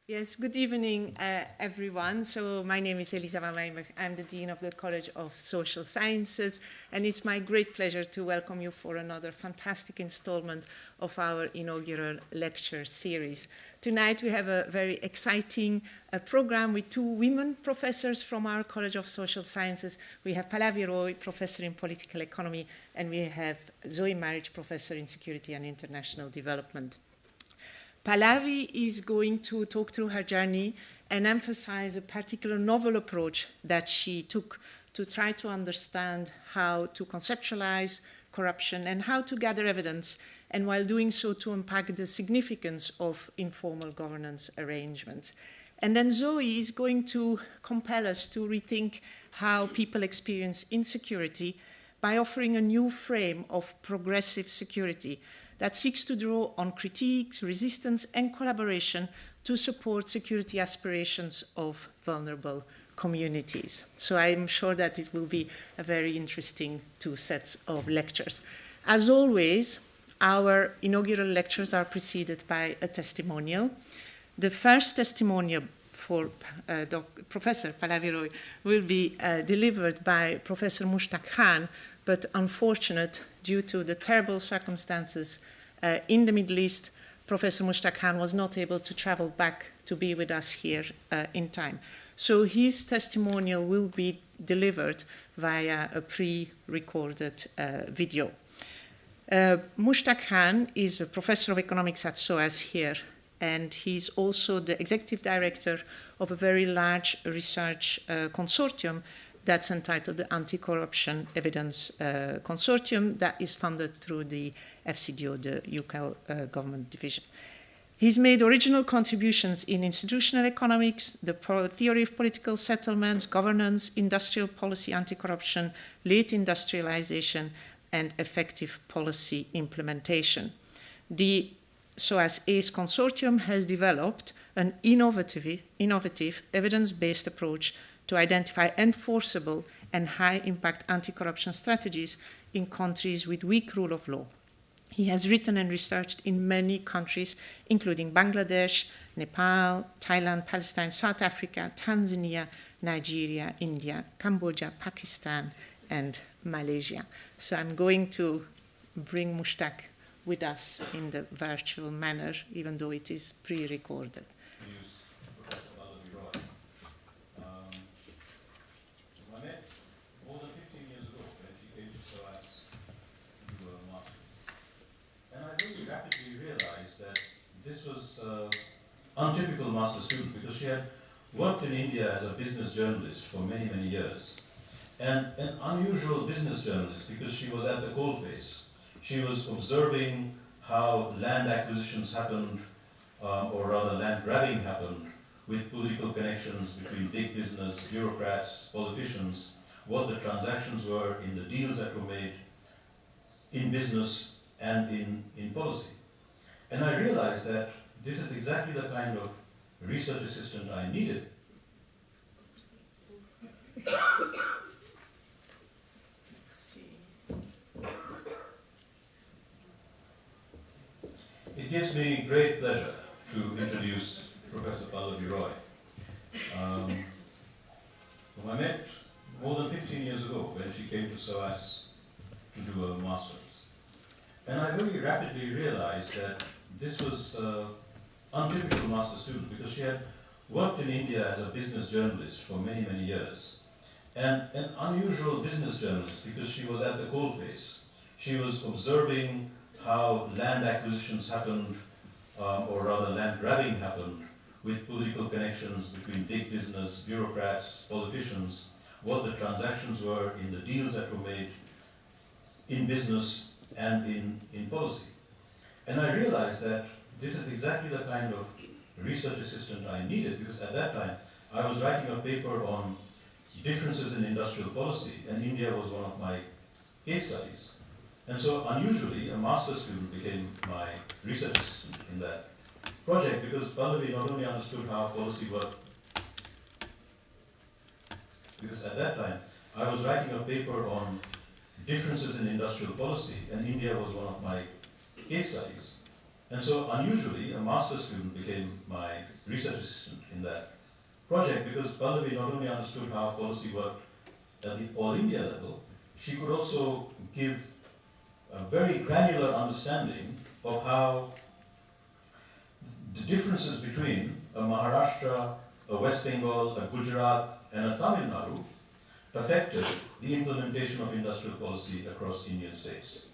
Yes, good evening, everyone. So my name is Elisa van Wijmer. I'm the Dean of the College of Social Sciences, and it's my great pleasure to welcome you for another fantastic installment of our inaugural lecture series. Tonight we have a very exciting program with two women professors from our College of Social Sciences. We have Pallavi Roy, Professor in Political Economy, and we have Zoe Marriage, Professor in Security and International Development. Pallavi is going to talk through her journey and emphasize a particular novel approach that she took to try to understand how to conceptualize corruption and how to gather evidence, and while doing so to unpack the significance of informal governance arrangements. And then Zoe is going to compel us to rethink how people experience insecurity by offering a new frame of progressive security that seeks to draw on critiques, resistance, and collaboration to support security aspirations of vulnerable communities. So I'm sure that it will be a very interesting two sets of lectures. As always, our inaugural lectures are preceded by a testimonial. The first testimonial for Professor Pallavi Roy will be delivered by Professor Mushtaq Khan, but unfortunate due to the terrible circumstances in the Middle East, Professor Mushtaq Khan was not able to travel back to be with us here in time. So his testimonial will be delivered via a pre-recorded video. Mushtaq Khan is a professor of economics at SOAS here, and he's also the executive director of a very large research consortium that's entitled the Anti-Corruption Evidence Consortium that is funded through the FCDO, the UK government division. He's made original contributions in institutional economics, the theory of political settlements, governance, industrial policy, anti-corruption, late industrialization, and effective policy implementation. The SOAS ACE consortium has developed an innovative evidence-based approach to identify enforceable and high-impact anti-corruption strategies in countries with weak rule of law. He has written and researched in many countries, including Bangladesh, Nepal, Thailand, Palestine, South Africa, Tanzania, Nigeria, India, Cambodia, Pakistan, and Malaysia. So I'm going to bring Mushtaq with us in the virtual manner, even though it is pre-recorded. This was untypical master student because she had worked in India as a business journalist for many, many years. And an unusual business journalist because she was at the coalface. She was observing how land acquisitions happened, or rather land grabbing happened, with political connections between big business, bureaucrats, politicians, what the transactions were in the deals that were made in business and in policy. And I realized that this is exactly the kind of research assistant I needed. It gives me great pleasure to introduce Professor Pallavi Roy, whom I met more than 15 years ago when she came to SOAS to do a master's. And I very rapidly realized that this was untypical master student because she had worked in India as a business journalist for many, many years. And an unusual business journalist because she was at the coalface. She was observing how land acquisitions happened, or rather land grabbing happened, with political connections between big business, bureaucrats, politicians, what the transactions were in the deals that were made in business and in policy. And I realized that this is exactly the kind of research assistant I needed because at that time I was writing a paper on differences in industrial policy, and India was one of my case studies. And so unusually, a master's student became my research assistant in that project because Pallavi not only understood how policy worked, because at that time I was writing a paper on differences in industrial policy, and India was one of my case studies. And so unusually, a master's student became my research assistant in that project because Pallavi not only understood how policy worked at the all India level, she could also give a very granular understanding of how the differences between a Maharashtra, a West Bengal, a Gujarat, and a Tamil Nadu affected the implementation of industrial policy across Indian states.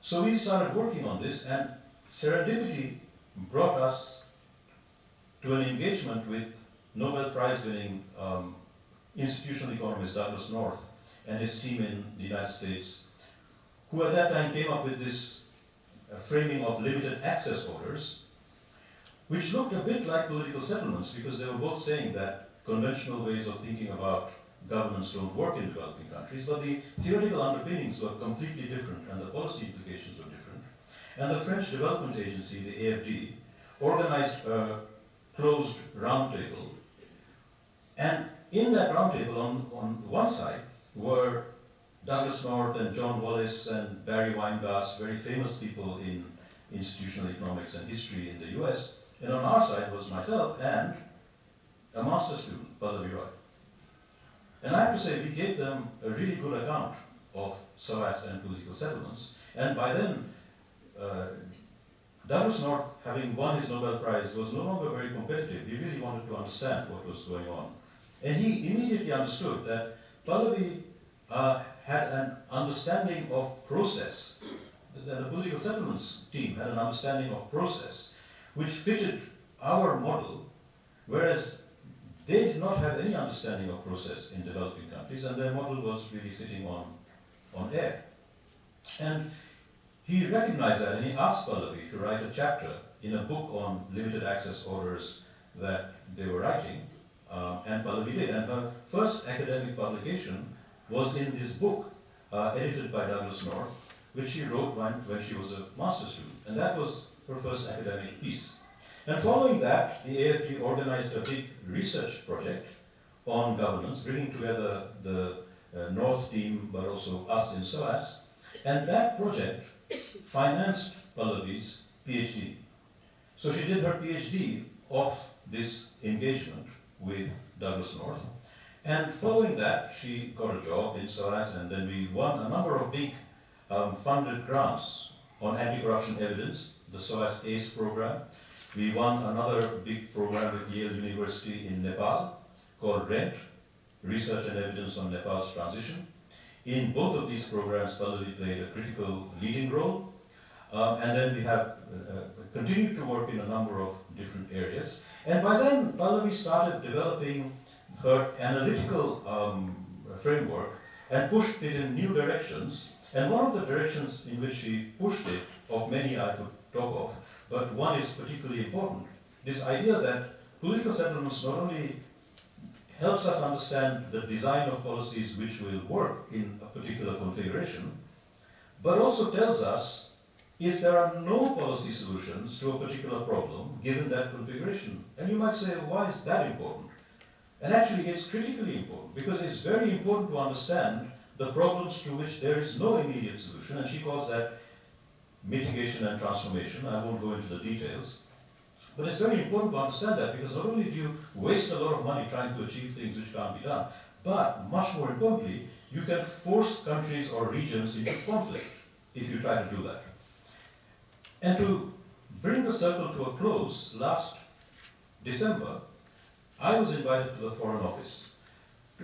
So we started working on this, and serendipity brought us to an engagement with Nobel Prize winning institutional economist Douglas North and his team in the United States, who at that time came up with this framing of limited access orders, which looked a bit like political settlements because they were both saying that conventional ways of thinking about governance don't work in developing countries, but the theoretical underpinnings were completely different and the policy implications were different. And the French Development Agency, the AFD, organized a closed roundtable. And in that roundtable, on one side, were Douglas North and John Wallace and Barry Weingass, very famous people in institutional economics and history in the US. And on our side was myself and a master's student, Pallavi Roy. And I have to say, we gave them a really good account of SOAS and political settlements. And by then, Douglas North, having won his Nobel Prize, was no longer very competitive. He really wanted to understand what was going on. And he immediately understood that Pallavi had an understanding of process. The political settlements team had an understanding of process, which fitted our model, whereas they did not have any understanding of process in developing countries, and their model was really sitting on air. And he recognized that, and he asked Pallavi to write a chapter in a book on limited access orders that they were writing, and Pallavi did. And her first academic publication was in this book, edited by Douglas North, which she wrote when she was a master's student. And that was her first academic piece. And following that, the AFD organized a big research project on governance, bringing together the North team, but also us in SOAS. And that project financed Pallavi's PhD. So she did her PhD off this engagement with Douglas North. And following that, she got a job in SOAS, and then we won a number of big funded grants on anti-corruption evidence, the SOAS ACE program. We won another big program with Yale University in Nepal called RENT, Research and Evidence on Nepal's Transition. In both of these programs, Pallavi played a critical leading role. And then we have continued to work in a number of different areas. And by then, Pallavi started developing her analytical framework and pushed it in new directions. And one of the directions in which she pushed it, of many I could talk of, but one is particularly important. This idea that political settlements not only helps us understand the design of policies which will work in a particular configuration, but also tells us if there are no policy solutions to a particular problem given that configuration. And you might say, why is that important? And actually it's critically important because it's very important to understand the problems to which there is no immediate solution, and she calls that mitigation and transformation. I won't go into the details. But it's very important to understand that because not only do you waste a lot of money trying to achieve things which can't be done, but much more importantly, you can force countries or regions into conflict if you try to do that. And to bring the circle to a close, last December, I was invited to the Foreign Office,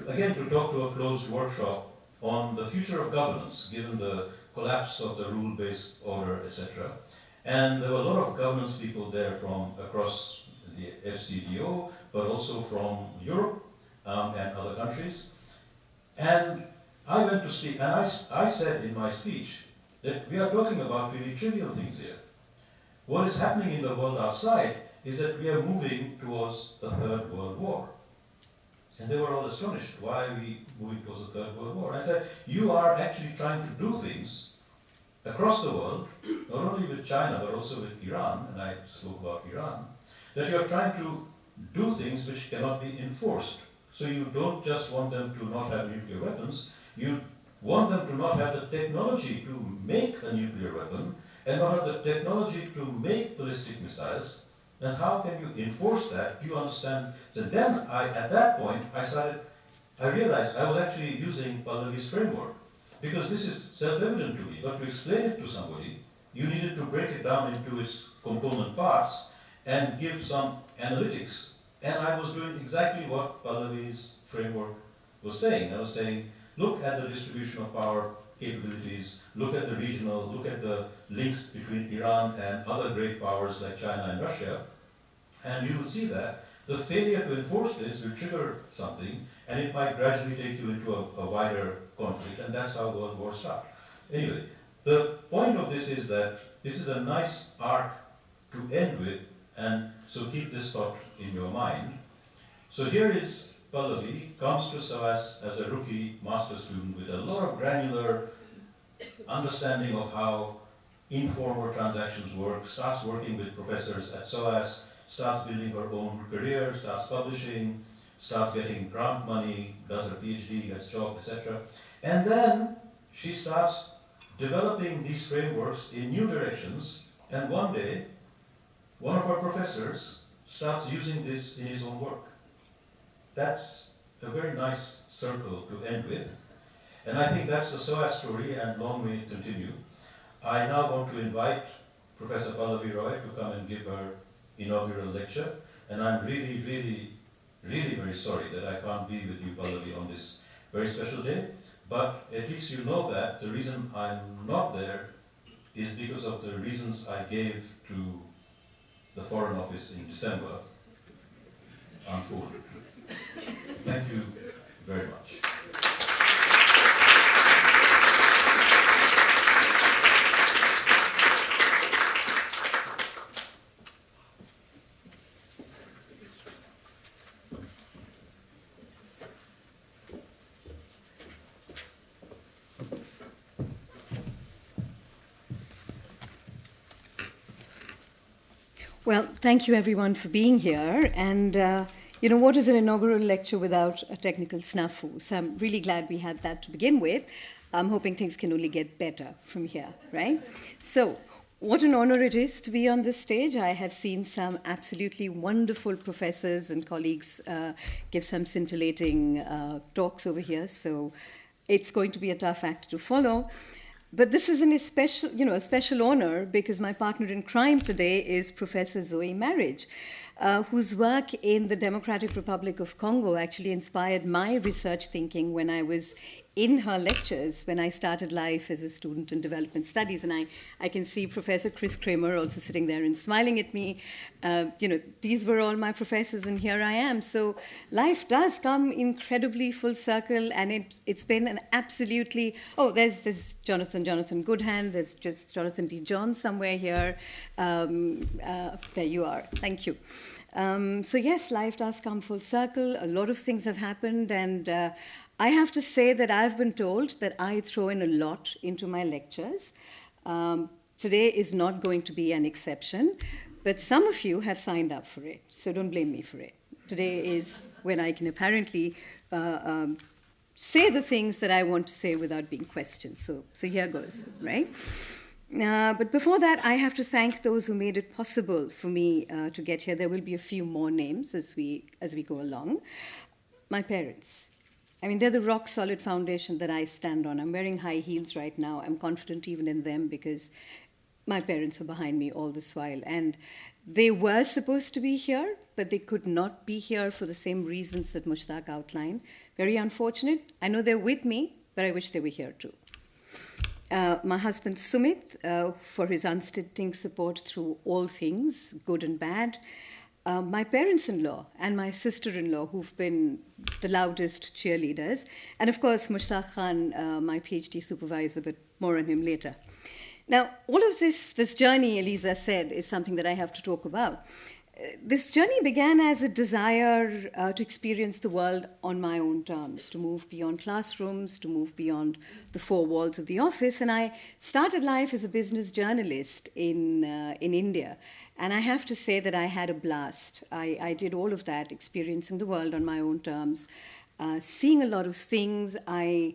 again to talk to a closed workshop on the future of governance, given the collapse of the rule-based order, etc. And there were a lot of governance people there from across the FCDO, but also from Europe and other countries. And I went to speak, and I said in my speech that we are talking about really trivial things here. What is happening in the world outside is that we are moving towards a third world war. And they were all astonished. Why are we moving towards a third world war? I said, you are actually trying to do things across the world, not only with China, but also with Iran, and I spoke about Iran, that you're trying to do things which cannot be enforced. So you don't just want them to not have nuclear weapons, you want them to not have the technology to make a nuclear weapon, and not have the technology to make ballistic missiles, then how can you enforce that? Do you understand? So then at that point, I realized I was actually using Pallavi's framework. Because this is self-evident to me, but to explain it to somebody, you needed to break it down into its component parts and give some analytics. And I was doing exactly what Pallavi's framework was saying. I was saying, look at the distribution of power capabilities, look at the regional, look at the links between Iran and other great powers like China and Russia, and you will see that the failure to enforce this will trigger something, and it might gradually take you into a wider conflict, and that's how world wars start. Anyway, the point of this is that this is a nice arc to end with, and so keep this thought in your mind. So here is Pallavi, comes to SOAS as a rookie master student with a lot of granular understanding of how informal transactions work, starts working with professors at SOAS, starts building her own career, starts publishing, starts getting grant money, does her PhD, gets a job, etc. And then she starts developing these frameworks in new directions, and one day, one of her professors starts using this in his own work. That's a very nice circle to end with. And I think that's the SOAS story, and long may it continue. I now want to invite Professor Pallavi Roy to come and give her inaugural lecture. And I'm really very sorry that I can't be with you, Pallavi, on this very special day. But at least you know that the reason I'm not there is because of the reasons I gave to the Foreign Office in December unfolded. Thank you very much. Well, thank you everyone for being here. And you know, what is an inaugural lecture without a technical snafu? So I'm really glad we had that to begin with. I'm hoping things can only get better from here, right? So what an honor it is to be on this stage. I have seen some absolutely wonderful professors and colleagues give some scintillating talks over here. So it's going to be a tough act to follow. But this is a special honor because my partner in crime today is Professor Zoe Marriage, whose work in the Democratic Republic of Congo actually inspired my research thinking when I was in her lectures when I started life as a student in development studies. And I can see Professor Chris Kramer also sitting there and smiling at me. You know, these were all my professors, and here I am. So life does come incredibly full circle, and it's been an absolutely... Oh, there's Jonathan Goodhand. There's just Jonathan D. John somewhere here. There you are. Thank you. So yes, life does come full circle. A lot of things have happened, and I have to say that I've been told that I throw in a lot into my lectures. Today is not going to be an exception, but some of you have signed up for it, so don't blame me for it. Today is when I can apparently say the things that I want to say without being questioned. So here goes, right? But before that, I have to thank those who made it possible for me to get here. There will be a few more names as we go along. My parents. I mean, they're the rock-solid foundation that I stand on. I'm wearing high heels right now. I'm confident even in them because my parents were behind me all this while. And they were supposed to be here, but they could not be here for the same reasons that Mushtaq outlined. Very unfortunate. I know they're with me, but I wish they were here too. My husband Sumit, for his unstinting support through all things, good and bad. My parents-in-law and my sister-in-law, who've been the loudest cheerleaders. And of course, Mushtaq Khan, my PhD supervisor, but more on him later. Now, all of this journey, Eliza said, is something that I have to talk about. This journey began as a desire to experience the world on my own terms, to move beyond classrooms, to move beyond the four walls of the office. And I started life as a business journalist in India. And I have to say that I had a blast. I did all of that, experiencing the world on my own terms, seeing a lot of things. I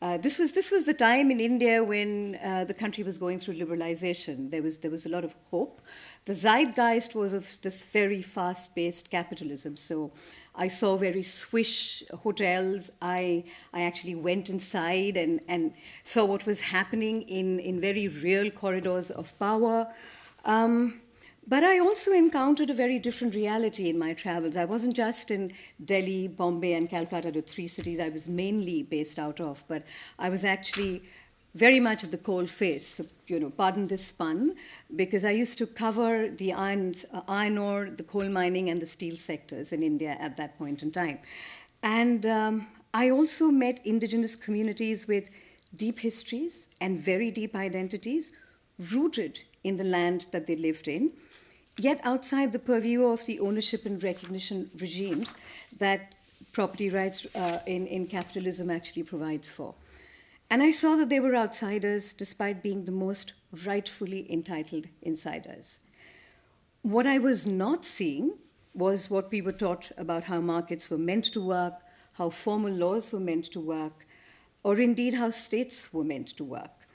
This was the time in India when the country was going through liberalization. There was a lot of hope. The zeitgeist was of this very fast-paced capitalism. So I saw very swish hotels. I actually went inside and saw what was happening in very real corridors of power. But I also encountered a very different reality in my travels. I wasn't just in Delhi, Bombay, and Calcutta, the three cities I was mainly based out of, but I was actually very much at the coal face. So, pardon this pun, because I used to cover the iron ore, the coal mining, and the steel sectors in India at that point in time. And I also met indigenous communities with deep histories and very deep identities, rooted in the land that they lived in, yet outside the purview of the ownership and recognition regimes that property rights in capitalism actually provides for. And I saw that they were outsiders despite being the most rightfully entitled insiders. What I was not seeing was what we were taught about how markets were meant to work, how formal laws were meant to work, or indeed how states were meant to work.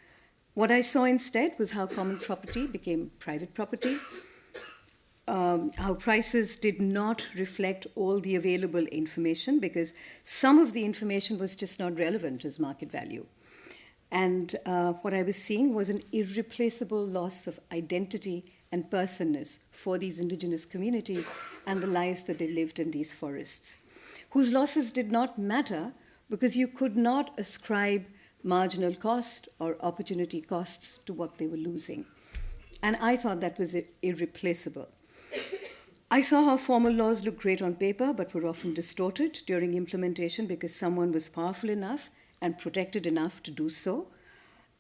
What I saw instead was how common property became private property, how prices did not reflect all the available information because some of the information was just not relevant as market value. And what I was seeing was an irreplaceable loss of identity and personness for these indigenous communities and the lives that they lived in these forests, whose losses did not matter because you could not ascribe marginal cost or opportunity costs to what they were losing. And I thought that was irreplaceable. I saw how formal laws looked great on paper, but were often distorted during implementation because someone was powerful enough and protected enough to do so.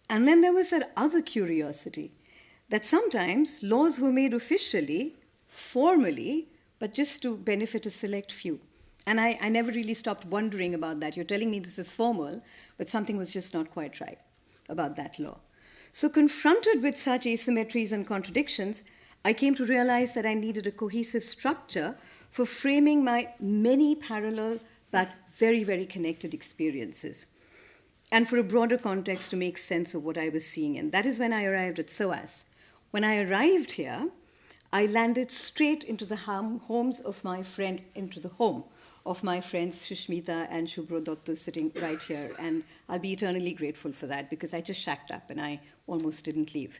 And then there was that other curiosity, that sometimes laws were made officially, formally, but just to benefit a select few. And I never really stopped wondering about that. You're telling me this is formal, but something was just not quite right about that law. So confronted with such asymmetries and contradictions, I came to realize that I needed a cohesive structure for framing my many parallel but very, very connected experiences, and for a broader context to make sense of what I was seeing. And that is when I arrived at SOAS. When I arrived here, I landed straight into the homes of my friend, into the home of my friends Shushmita and Shubhro Dotto sitting right here. And I'll be eternally grateful for that because I just shacked up and I almost didn't leave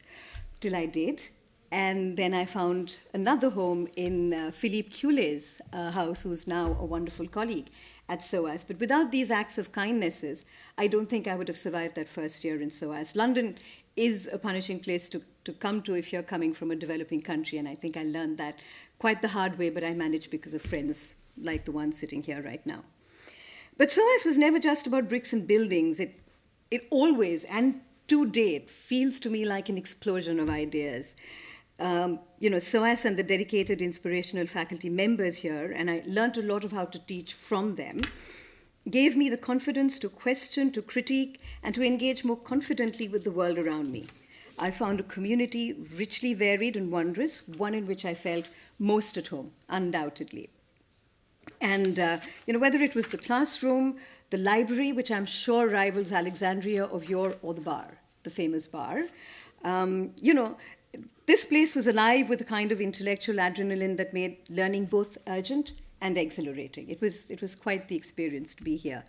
till I did. And then I found another home in Philippe Culet's house, who's now a wonderful colleague at SOAS. But without these acts of kindnesses, I don't think I would have survived that first year in SOAS. London is a punishing place to come to if you're coming from a developing country, and I think I learned that quite the hard way, but I managed because of friends like the one sitting here right now. But SOAS was never just about bricks and buildings. It always, and to date, feels to me like an explosion of ideas. SOAS and the dedicated inspirational faculty members here, and I learned a lot of how to teach from them, gave me the confidence to question, to critique, and to engage more confidently with the world around me. I found a community richly varied and wondrous, one in which I felt most at home, undoubtedly. And, whether it was the classroom, the library, which I'm sure rivals Alexandria or the bar, the famous bar, this place was alive with a kind of intellectual adrenaline that made learning both urgent and exhilarating. It was quite the experience to be here.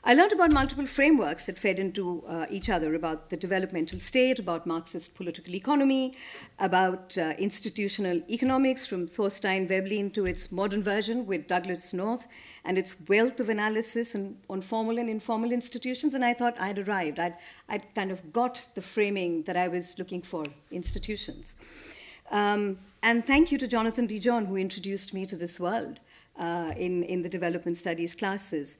I learned about multiple frameworks that fed into each other, about the developmental state, about Marxist political economy, about institutional economics from Thorstein Veblen to its modern version with Douglas North and its wealth of analysis on formal and informal institutions. And I thought I'd arrived. I'd kind of got the framing that I was looking for, institutions. And thank you to Jonathan Dijon, who introduced me to this world in the development studies classes.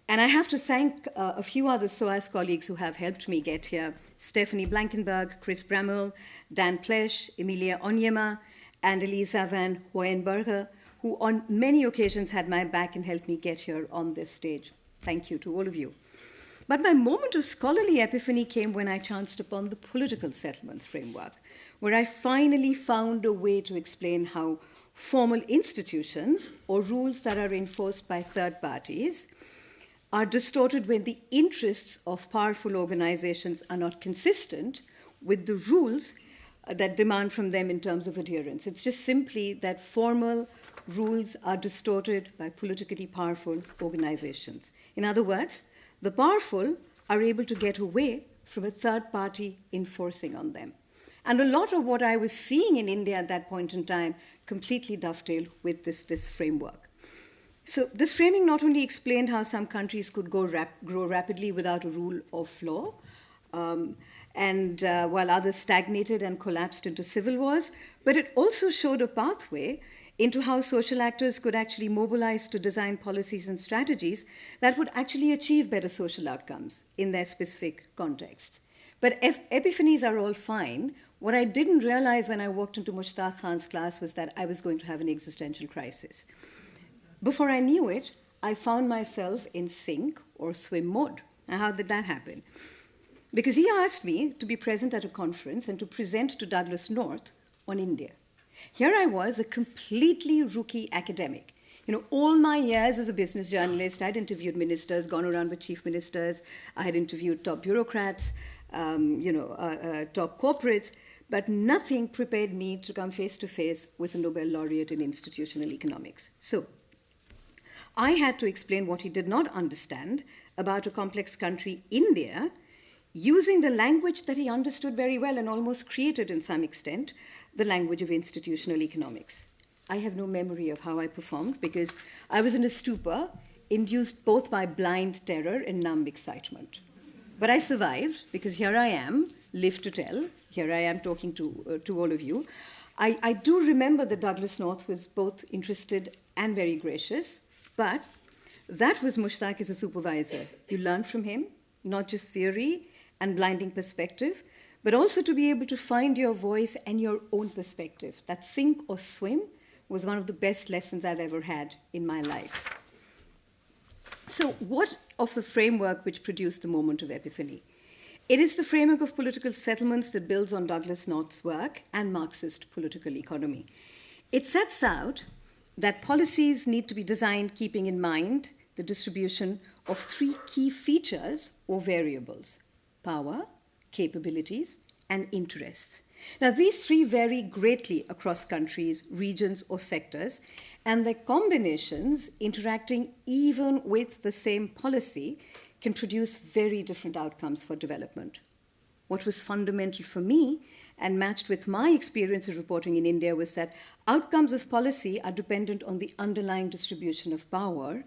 And I have to thank a few other SOAS colleagues who have helped me get here: Stephanie Blankenberg, Chris Bramall, Dan Plesch, Emilia Onyema, and Elisa van Hoyenberger, who on many occasions had my back and helped me get here on this stage. Thank you to all of you. But my moment of scholarly epiphany came when I chanced upon the political settlements framework, where I finally found a way to explain how formal institutions, or rules that are enforced by third parties, are distorted when the interests of powerful organizations are not consistent with the rules that demand from them in terms of adherence. It's just simply that formal rules are distorted by politically powerful organizations. In other words, the powerful are able to get away from a third party enforcing on them. And a lot of what I was seeing in India at that point in time completely dovetailed with this framework. So this framing not only explained how some countries could grow rapidly without a rule of law, while others stagnated and collapsed into civil wars, but it also showed a pathway into how social actors could actually mobilize to design policies and strategies that would actually achieve better social outcomes in their specific contexts. But epiphanies are all fine. What I didn't realize when I walked into Mushtaq Khan's class was that I was going to have an existential crisis. Before I knew it, I found myself in sink or swim mode. Now, how did that happen? Because he asked me to be present at a conference and to present to Douglas North on India. Here I was, a completely rookie academic. All my years as a business journalist, I'd interviewed ministers, gone around with chief ministers, I had interviewed top bureaucrats, top corporates, but nothing prepared me to come face to face with a Nobel laureate in institutional economics. So I had to explain what he did not understand about a complex country, India, using the language that he understood very well and almost created in some extent, the language of institutional economics. I have no memory of how I performed because I was in a stupor induced both by blind terror and numb excitement. But I survived because here I am, live to tell. Here I am talking to all of you. I do remember that Douglas North was both interested and very gracious, but that was Mushtaq as a supervisor. You learn from him, not just theory and blinding perspective, but also to be able to find your voice and your own perspective. That sink or swim was one of the best lessons I've ever had in my life. So what of the framework which produced the moment of epiphany? It is the framework of political settlements that builds on Douglas North's work and Marxist political economy. It sets out that policies need to be designed keeping in mind the distribution of three key features or variables: power, capabilities, and interests. Now, these three vary greatly across countries, regions, or sectors, and their combinations interacting even with the same policy can produce very different outcomes for development. What was fundamental for me and matched with my experience of reporting in India was that outcomes of policy are dependent on the underlying distribution of power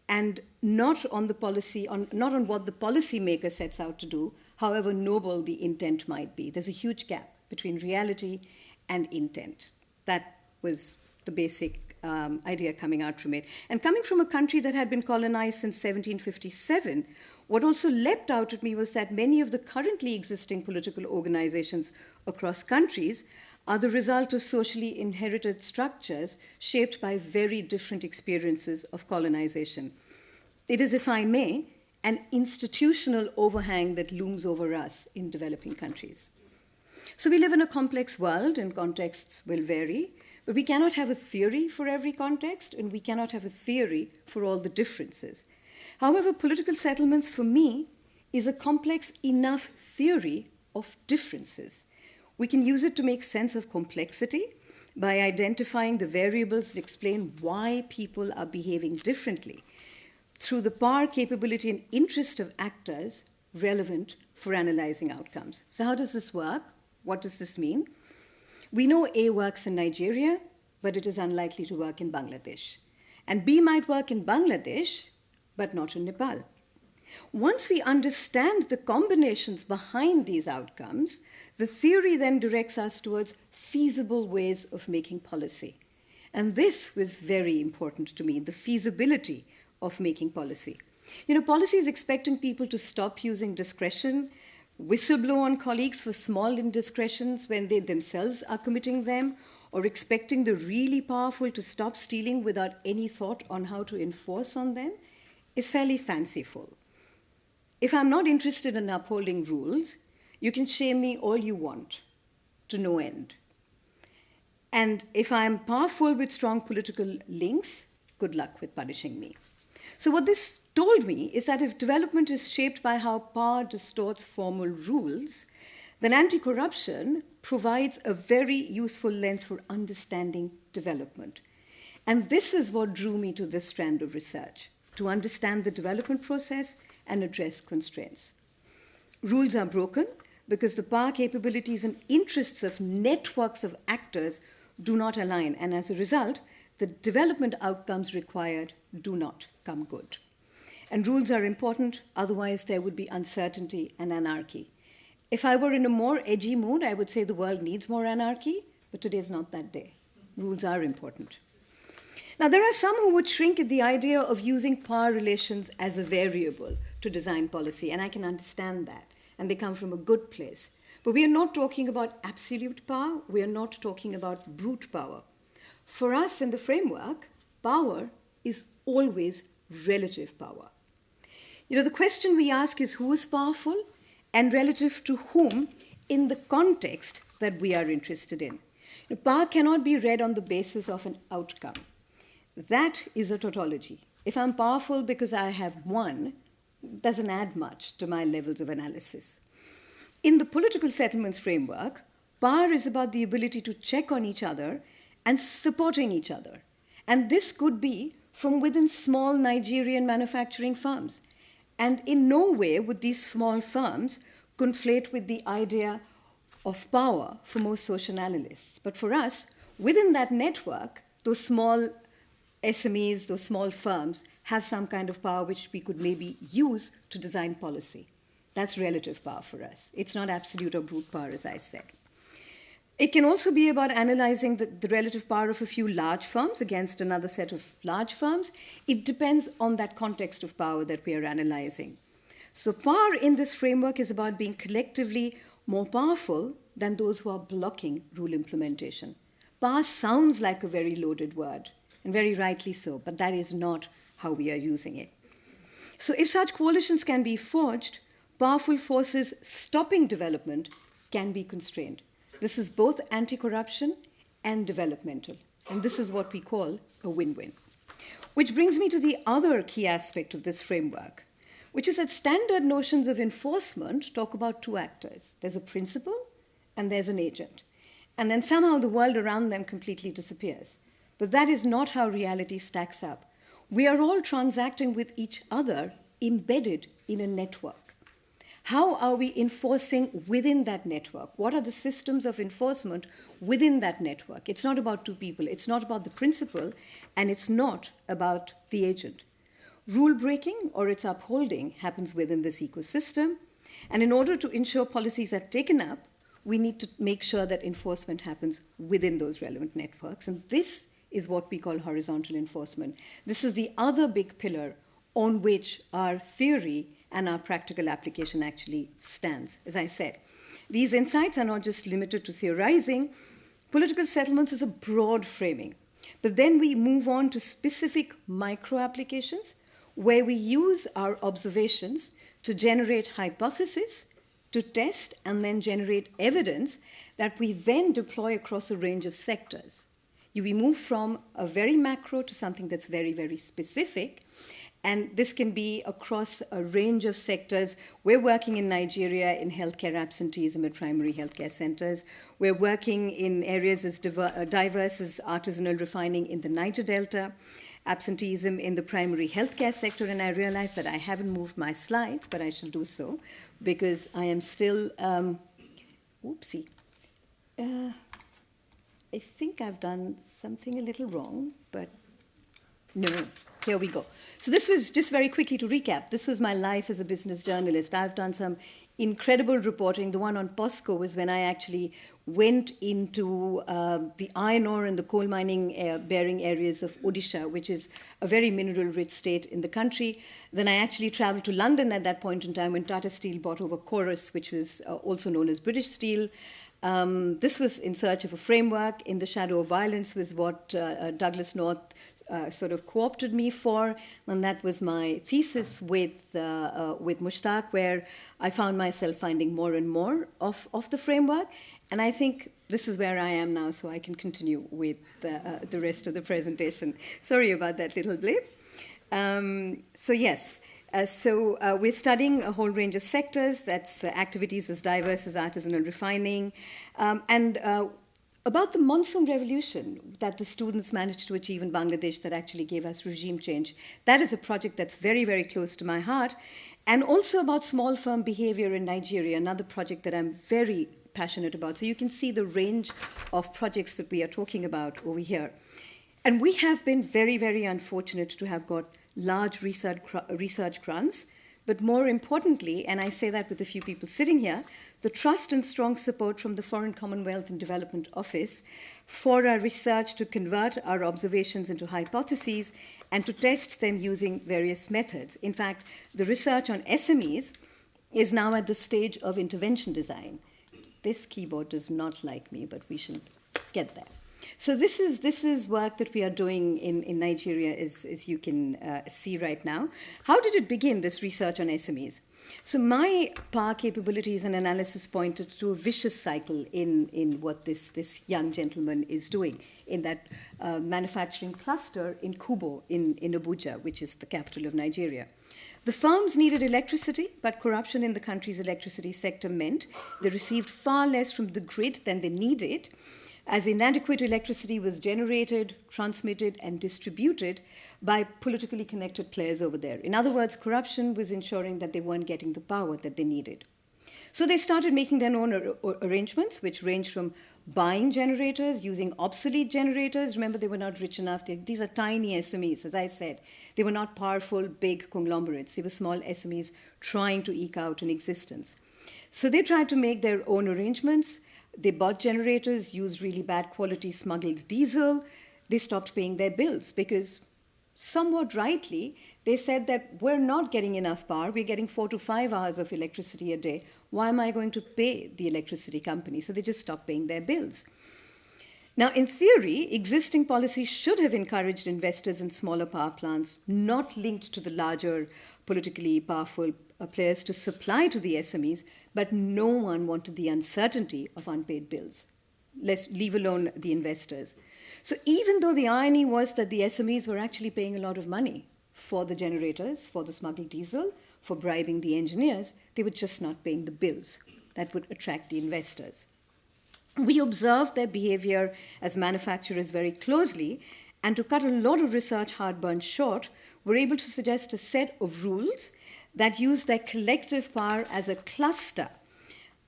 and not on what the policymaker sets out to do, however noble the intent might be. There's a huge gap between reality and intent. That was the basic idea coming out from it. And coming from a country that had been colonized since 1757, what also leapt out at me was that many of the currently existing political organizations across countries are the result of socially inherited structures shaped by very different experiences of colonization. It is, if I may, an institutional overhang that looms over us in developing countries. So we live in a complex world and contexts will vary, but we cannot have a theory for every context and we cannot have a theory for all the differences. However, political settlements for me is a complex enough theory of differences. We can use it to make sense of complexity by identifying the variables that explain why people are behaving differently through the power, capability, and interest of actors relevant for analyzing outcomes. So how does this work? What does this mean? We know A works in Nigeria, but it is unlikely to work in Bangladesh. And B might work in Bangladesh, but not in Nepal. Once we understand the combinations behind these outcomes, the theory then directs us towards feasible ways of making policy. And this was very important to me, the feasibility of making policy. Policy is expecting people to stop using discretion, whistleblow on colleagues for small indiscretions when they themselves are committing them, or expecting the really powerful to stop stealing without any thought on how to enforce on them is fairly fanciful. If I'm not interested in upholding rules, you can shame me all you want, to no end. And if I'm powerful with strong political links, good luck with punishing me. So what this told me is that if development is shaped by how power distorts formal rules, then anti-corruption provides a very useful lens for understanding development. And this is what drew me to this strand of research, to understand the development process and address constraints. Rules are broken because the power capabilities and interests of networks of actors do not align, and as a result, the development outcomes required do not come good. And rules are important, otherwise there would be uncertainty and anarchy. If I were in a more edgy mood, I would say the world needs more anarchy, but today is not that day. Rules are important. Now, there are some who would shrink at the idea of using power relations as a variable to design policy, and I can understand that, and they come from a good place. But we are not talking about absolute power, we are not talking about brute power. For us in the framework, power is always relative power. The question we ask is who is powerful and relative to whom in the context that we are interested in. Power cannot be read on the basis of an outcome. That is a tautology. If I'm powerful because I have won, it doesn't add much to my levels of analysis. In the political settlements framework, power is about the ability to check on each other and supporting each other. And this could be from within small Nigerian manufacturing firms. And in no way would these small firms conflate with the idea of power for most social analysts. But for us, within that network, those small SMEs, those small firms, have some kind of power which we could maybe use to design policy. That's relative power for us. It's not absolute or brute power, as I said. It can also be about analyzing the relative power of a few large firms against another set of large firms. It depends on that context of power that we are analyzing. So power in this framework is about being collectively more powerful than those who are blocking rule implementation. Power sounds like a very loaded word, and very rightly so, but that is not how we are using it. So if such coalitions can be forged, powerful forces stopping development can be constrained. This is both anti-corruption and developmental, and this is what we call a win-win. Which brings me to the other key aspect of this framework, which is that standard notions of enforcement talk about two actors. There's a principal and there's an agent. And then somehow the world around them completely disappears. But that is not how reality stacks up. We are all transacting with each other embedded in a network. How are we enforcing within that network? What are the systems of enforcement within that network? It's not about two people. It's not about the principal, and it's not about the agent. Rule breaking or its upholding happens within this ecosystem. And in order to ensure policies are taken up, we need to make sure that enforcement happens within those relevant networks. And this is what we call horizontal enforcement. This is the other big pillar on which our theory and our practical application actually stands. As I said, these insights are not just limited to theorizing. Political settlements is a broad framing. But then we move on to specific micro applications where we use our observations to generate hypotheses, to test, and then generate evidence that we then deploy across a range of sectors. We move from a very macro to something that's very, very specific. And this can be across a range of sectors. We're working in Nigeria in healthcare absenteeism at primary healthcare centers. We're working in areas as diverse as artisanal refining in the Niger Delta, absenteeism in the primary healthcare sector. And I realize that I haven't moved my slides, but I shall do so because I am still, I think I've done something a little wrong, but no, here we go. So this was, just very quickly to recap, this was my life as a business journalist. I've done some incredible reporting. The one on POSCO was when I actually went into the iron ore and the coal mining bearing areas of Odisha, which is a very mineral-rich state in the country. Then I actually traveled to London at that point in time when Tata Steel bought over Chorus, which was also known as British Steel. This was in search of a framework. In the Shadow of Violence was what Douglas North sort of co-opted me for, and that was my thesis with Mushtaq, where I found myself finding more and more of the framework. And I think this is where I am now, so I can continue with the rest of the presentation. Sorry about that little blip. So yes, we're studying a whole range of sectors. That's activities as diverse as artisanal refining, and about the monsoon revolution that the students managed to achieve in Bangladesh that actually gave us regime change. That is a project that's very, very close to my heart. And also about small firm behavior in Nigeria, another project that I'm very passionate about. So you can see the range of projects that we are talking about over here. And we have been very, very unfortunate to have got large research grants, but more importantly, and I say that with a few people sitting here, the trust and strong support from the Foreign Commonwealth and Development Office for our research to convert our observations into hypotheses and to test them using various methods. In fact, the research on SMEs is now at the stage of intervention design. This keyboard does not like me, but we shall get there. So this is work that we are doing in Nigeria, as you can see right now. How did it begin, this research on SMEs? So my PAR capabilities and analysis pointed to a vicious cycle in what this young gentleman is doing in that manufacturing cluster in Kubo in Abuja, which is the capital of Nigeria. The firms needed electricity, but corruption in the country's electricity sector meant they received far less from the grid than they needed, as inadequate electricity was generated, transmitted, and distributed by politically connected players over there. In other words, corruption was ensuring that they weren't getting the power that they needed. So they started making their own arrangements, which ranged from buying generators, using obsolete generators. Remember, they were not rich enough. These are tiny SMEs, as I said. They were not powerful, big conglomerates. They were small SMEs trying to eke out an existence. So they tried to make their own arrangements. They bought generators, used really bad quality smuggled diesel. They stopped paying their bills because, somewhat rightly, they said that we're not getting enough power. We're getting 4 to 5 hours of electricity a day. Why am I going to pay the electricity company? So they just stopped paying their bills. Now, in theory, existing policies should have encouraged investors in smaller power plants, not linked to the larger politically powerful players, to supply to the SMEs, but no one wanted the uncertainty of unpaid bills, leave alone the investors. So even though the irony was that the SMEs were actually paying a lot of money for the generators, for the smuggled diesel, for bribing the engineers, they were just not paying the bills that would attract the investors. We observed their behavior as manufacturers very closely, and to cut a lot of research heartburn short, we're able to suggest a set of rules that use their collective power as a cluster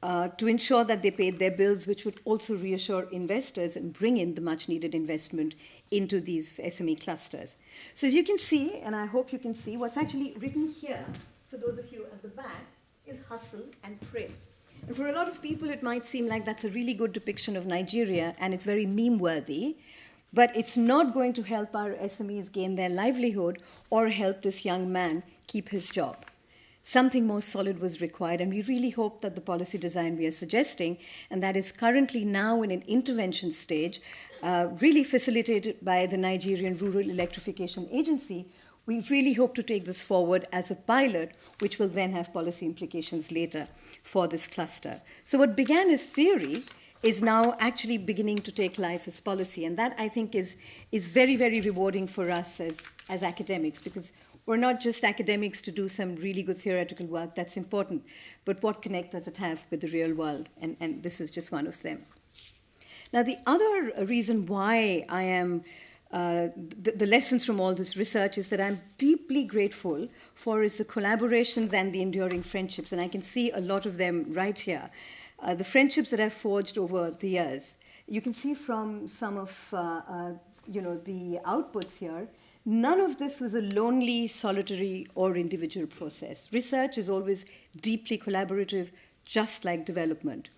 to ensure that they paid their bills, which would also reassure investors and bring in the much-needed investment into these SME clusters. So as you can see, and I hope you can see, what's actually written here, for those of you at the back, is hustle and pray. And for a lot of people, it might seem like that's a really good depiction of Nigeria, and it's very meme-worthy, but it's not going to help our SMEs gain their livelihood or help this young man keep his job. Something more solid was required, and we really hope that the policy design we are suggesting, and that is currently now in an intervention stage, really facilitated by the Nigerian Rural Electrification Agency, we really hope to take this forward as a pilot, which will then have policy implications later for this cluster. So what began as theory is now actually beginning to take life as policy, and that, I think, is very, very rewarding for us as academics, because we're not just academics to do some really good theoretical work, that's important, but what connect does it have with the real world? And this is just one of them. Now, the other reason why I am, the lessons from all this research is that I'm deeply grateful for is the collaborations and the enduring friendships, and I can see a lot of them right here. The friendships that I've forged over the years. You can see from some of the outputs here, none of this was a lonely, solitary, or individual process. Research is always deeply collaborative, just like development.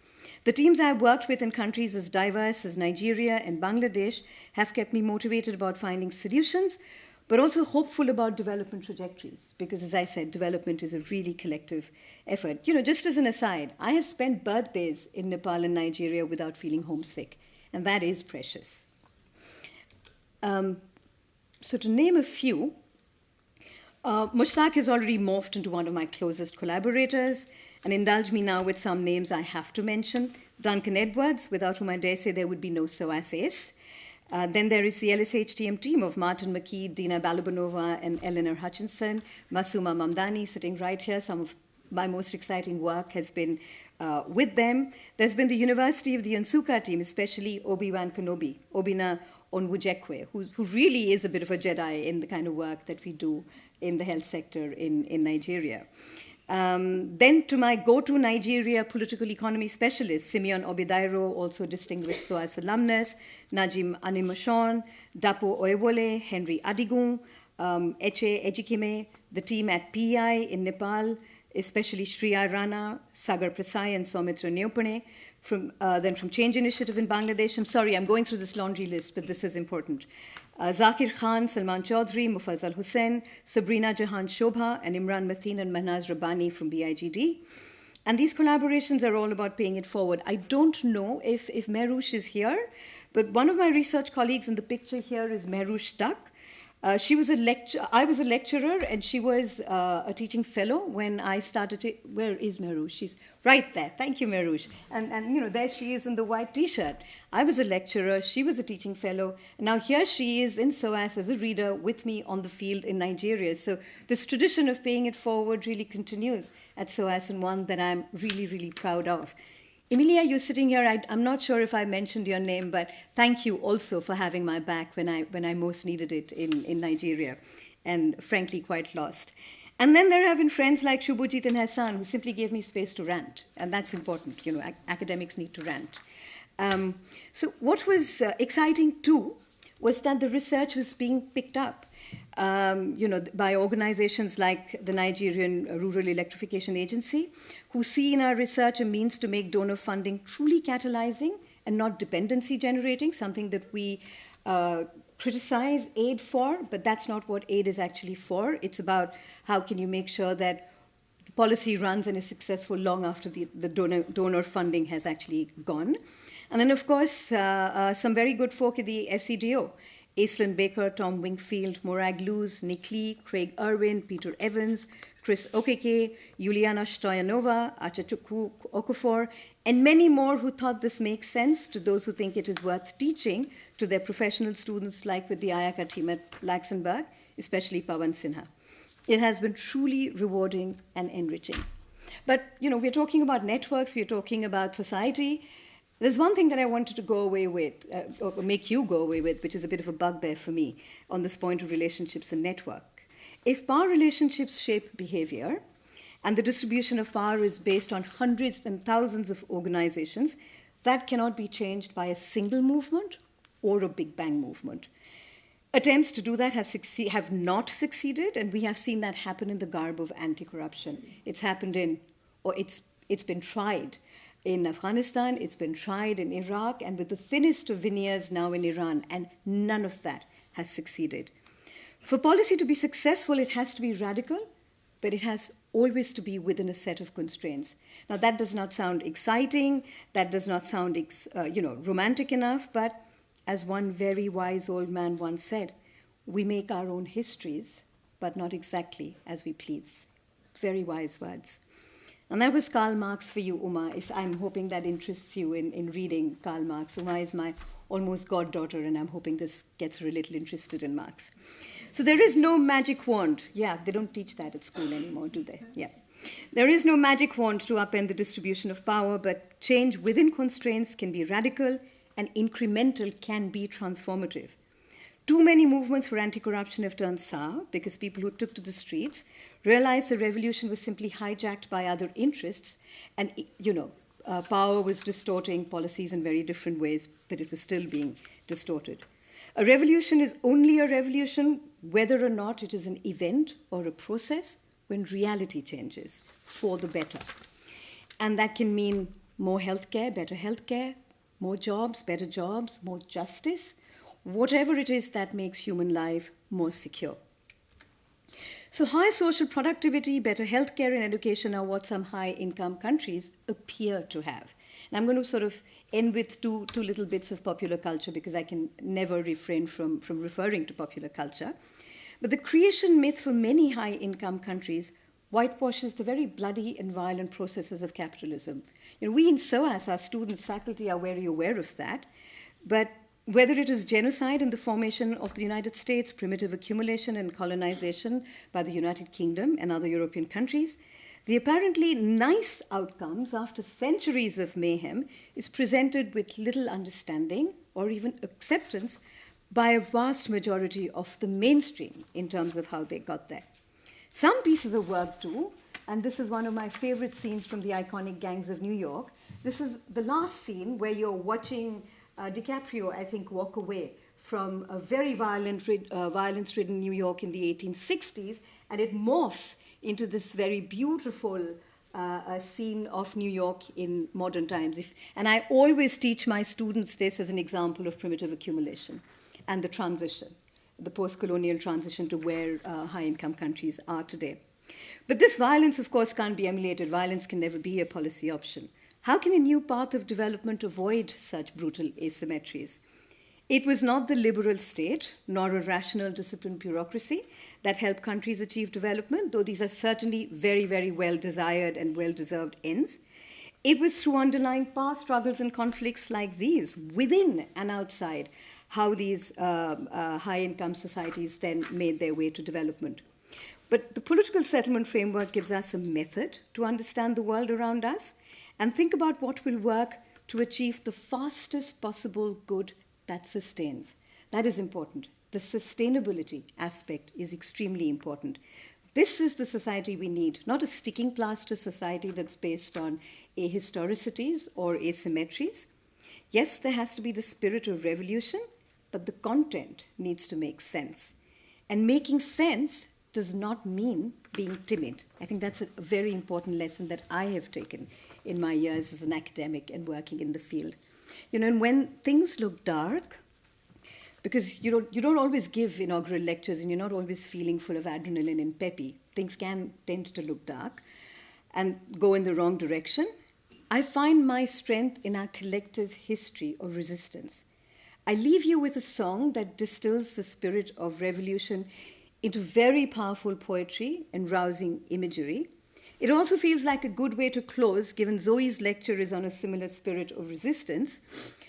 The teams I have worked with in countries as diverse as Nigeria and Bangladesh have kept me motivated about finding solutions, but also hopeful about development trajectories, because, as I said, development is a really collective effort. Just as an aside, I have spent birthdays in Nepal and Nigeria without feeling homesick, and that is precious. So to name a few, Mushtaq has already morphed into one of my closest collaborators, and indulge me now with some names I have to mention. Duncan Edwards, without whom I dare say there would be no SOAS. Then there is the LSHTM team of Martin McKee, Dina Balabanova, and Eleanor Hutchinson, Masuma Mamdani sitting right here. Some of my most exciting work has been with them. There's been the University of the Unsuka team, especially Obi-Wan Kenobi, Obina Onwujekwe, who really is a bit of a Jedi in the kind of work that we do in the health sector in Nigeria. Then to my go-to Nigeria political economy specialist, Simeon Obidairo, also distinguished SOAS alumnus, Najim Animashon, Dapo Oewole, Henry Adigun, Eche Ejikime, the team at PI in Nepal, especially Shriya Rana, Sagar Prasai, and Soumitra Neopane. Then from Change Initiative in Bangladesh, I'm sorry, I'm going through this laundry list, but this is important. Zakir Khan, Salman Chaudhry, Mufazzal Hussain, Sabrina Jahan Shobha, and Imran Mateen and Mahnaz Rabbani from BIGD. And these collaborations are all about paying it forward. I don't know if Mehrush is here, but one of my research colleagues in the picture here is Mehrush Duck. I was a lecturer, and she was a teaching fellow when I started. Where is Mehrush? She's right there. Thank you, Mehrush. And there she is in the white T-shirt. I was a lecturer. She was a teaching fellow. And now here she is in SOAS as a reader with me on the field in Nigeria. So this tradition of paying it forward really continues at SOAS, and one that I'm really, really proud of. Emilia, you're sitting here. I'm not sure if I mentioned your name, but thank you also for having my back when I most needed it in Nigeria, and frankly quite lost. And then there have been friends like Shubhajit and Hassan who simply gave me space to rant, and that's important. Academics need to rant. So what was exciting too was that the research was being picked up. By organizations like the Nigerian Rural Electrification Agency, who see in our research a means to make donor funding truly catalyzing and not dependency generating, something that we criticize aid for, but that's not what aid is actually for. It's about how can you make sure that the policy runs and is successful long after the donor funding has actually gone. And then, of course, some very good folk at the FCDO. Aislinn Baker, Tom Wingfield, Morag Luz, Nick Lee, Craig Irwin, Peter Evans, Chris Okeke, Juliana Stoyanova, Achachuku Okafor, and many more who thought this makes sense, to those who think it is worth teaching to their professional students, like with the IACA team at Luxembourg, especially Pawan Sinha. It has been truly rewarding and enriching. But, we're talking about networks, we're talking about society. There's one thing that I wanted to go away with, or make you go away with, which is a bit of a bugbear for me on this point of relationships and network. If power relationships shape behavior, and the distribution of power is based on hundreds and thousands of organizations, that cannot be changed by a single movement or a Big Bang movement. Attempts to do that have not succeeded, and we have seen that happen in the garb of anti-corruption. It's happened it's been tried in Afghanistan, it's been tried in Iraq, and with the thinnest of veneers now in Iran, and none of that has succeeded. For policy to be successful, it has to be radical, but it has always to be within a set of constraints. Now, that does not sound exciting, that does not sound romantic enough, but as one very wise old man once said, we make our own histories, but not exactly as we please. Very wise words. And that was Karl Marx for you, Uma, if I'm hoping that interests you in reading Karl Marx. Uma is my almost goddaughter, and I'm hoping this gets her a little interested in Marx. So there is no magic wand. Yeah, they don't teach that at school anymore, do they? Yeah. There is no magic wand to upend the distribution of power, but change within constraints can be radical, and incremental can be transformative. Too many movements for anti-corruption have turned sour because people who took to the streets realized the revolution was simply hijacked by other interests, and power was distorting policies in very different ways, but it was still being distorted. A revolution is only a revolution whether or not it is an event or a process when reality changes for the better. And that can mean more healthcare, better healthcare, more jobs, better jobs, more justice, whatever it is that makes human life more secure. So high social productivity, better healthcare and education are what some high-income countries appear to have. And I'm going to sort of end with two little bits of popular culture, because I can never refrain from referring to popular culture. But the creation myth for many high-income countries whitewashes the very bloody and violent processes of capitalism. We in SOAS, our students, faculty, are very aware of that. But Whether it is genocide in the formation of the United States, primitive accumulation and colonization by the United Kingdom and other European countries, the apparently nice outcomes after centuries of mayhem is presented with little understanding or even acceptance by a vast majority of the mainstream in terms of how they got there. Some pieces of work too, and this is one of my favorite scenes from the iconic Gangs of New York. This is the last scene where you're watching DiCaprio, I think, walk away from a very violence-ridden New York in the 1860s, and it morphs into this very beautiful scene of New York in modern times. And I always teach my students this as an example of primitive accumulation and the transition, the post-colonial transition to where high-income countries are today. But this violence, of course, can't be emulated. Violence can never be a policy option. How can a new path of development avoid such brutal asymmetries? It was not the liberal state, nor a rational, disciplined bureaucracy that helped countries achieve development, though these are certainly very, very well-desired and well-deserved ends. It was through underlying power struggles and conflicts like these, within and outside, how these high-income societies then made their way to development. But the political settlement framework gives us a method to understand the world around us and think about what will work to achieve the fastest possible good that sustains. That is important. The sustainability aspect is extremely important. This is the society we need, not a sticking plaster society that's based on ahistoricities or asymmetries. Yes, there has to be the spirit of revolution, but the content needs to make sense. And making sense does not mean being timid. I think that's a very important lesson that I have taken in my years as an academic and working in the field. You know, and when things look dark, because you don't always give inaugural lectures and you're not always feeling full of adrenaline and peppy. Things can tend to look dark and go in the wrong direction. I find my strength in our collective history of resistance. I leave you with a song that distills the spirit of revolution into very powerful poetry and rousing imagery. It also feels like a good way to close, given Zoe's lecture is on a similar spirit of resistance.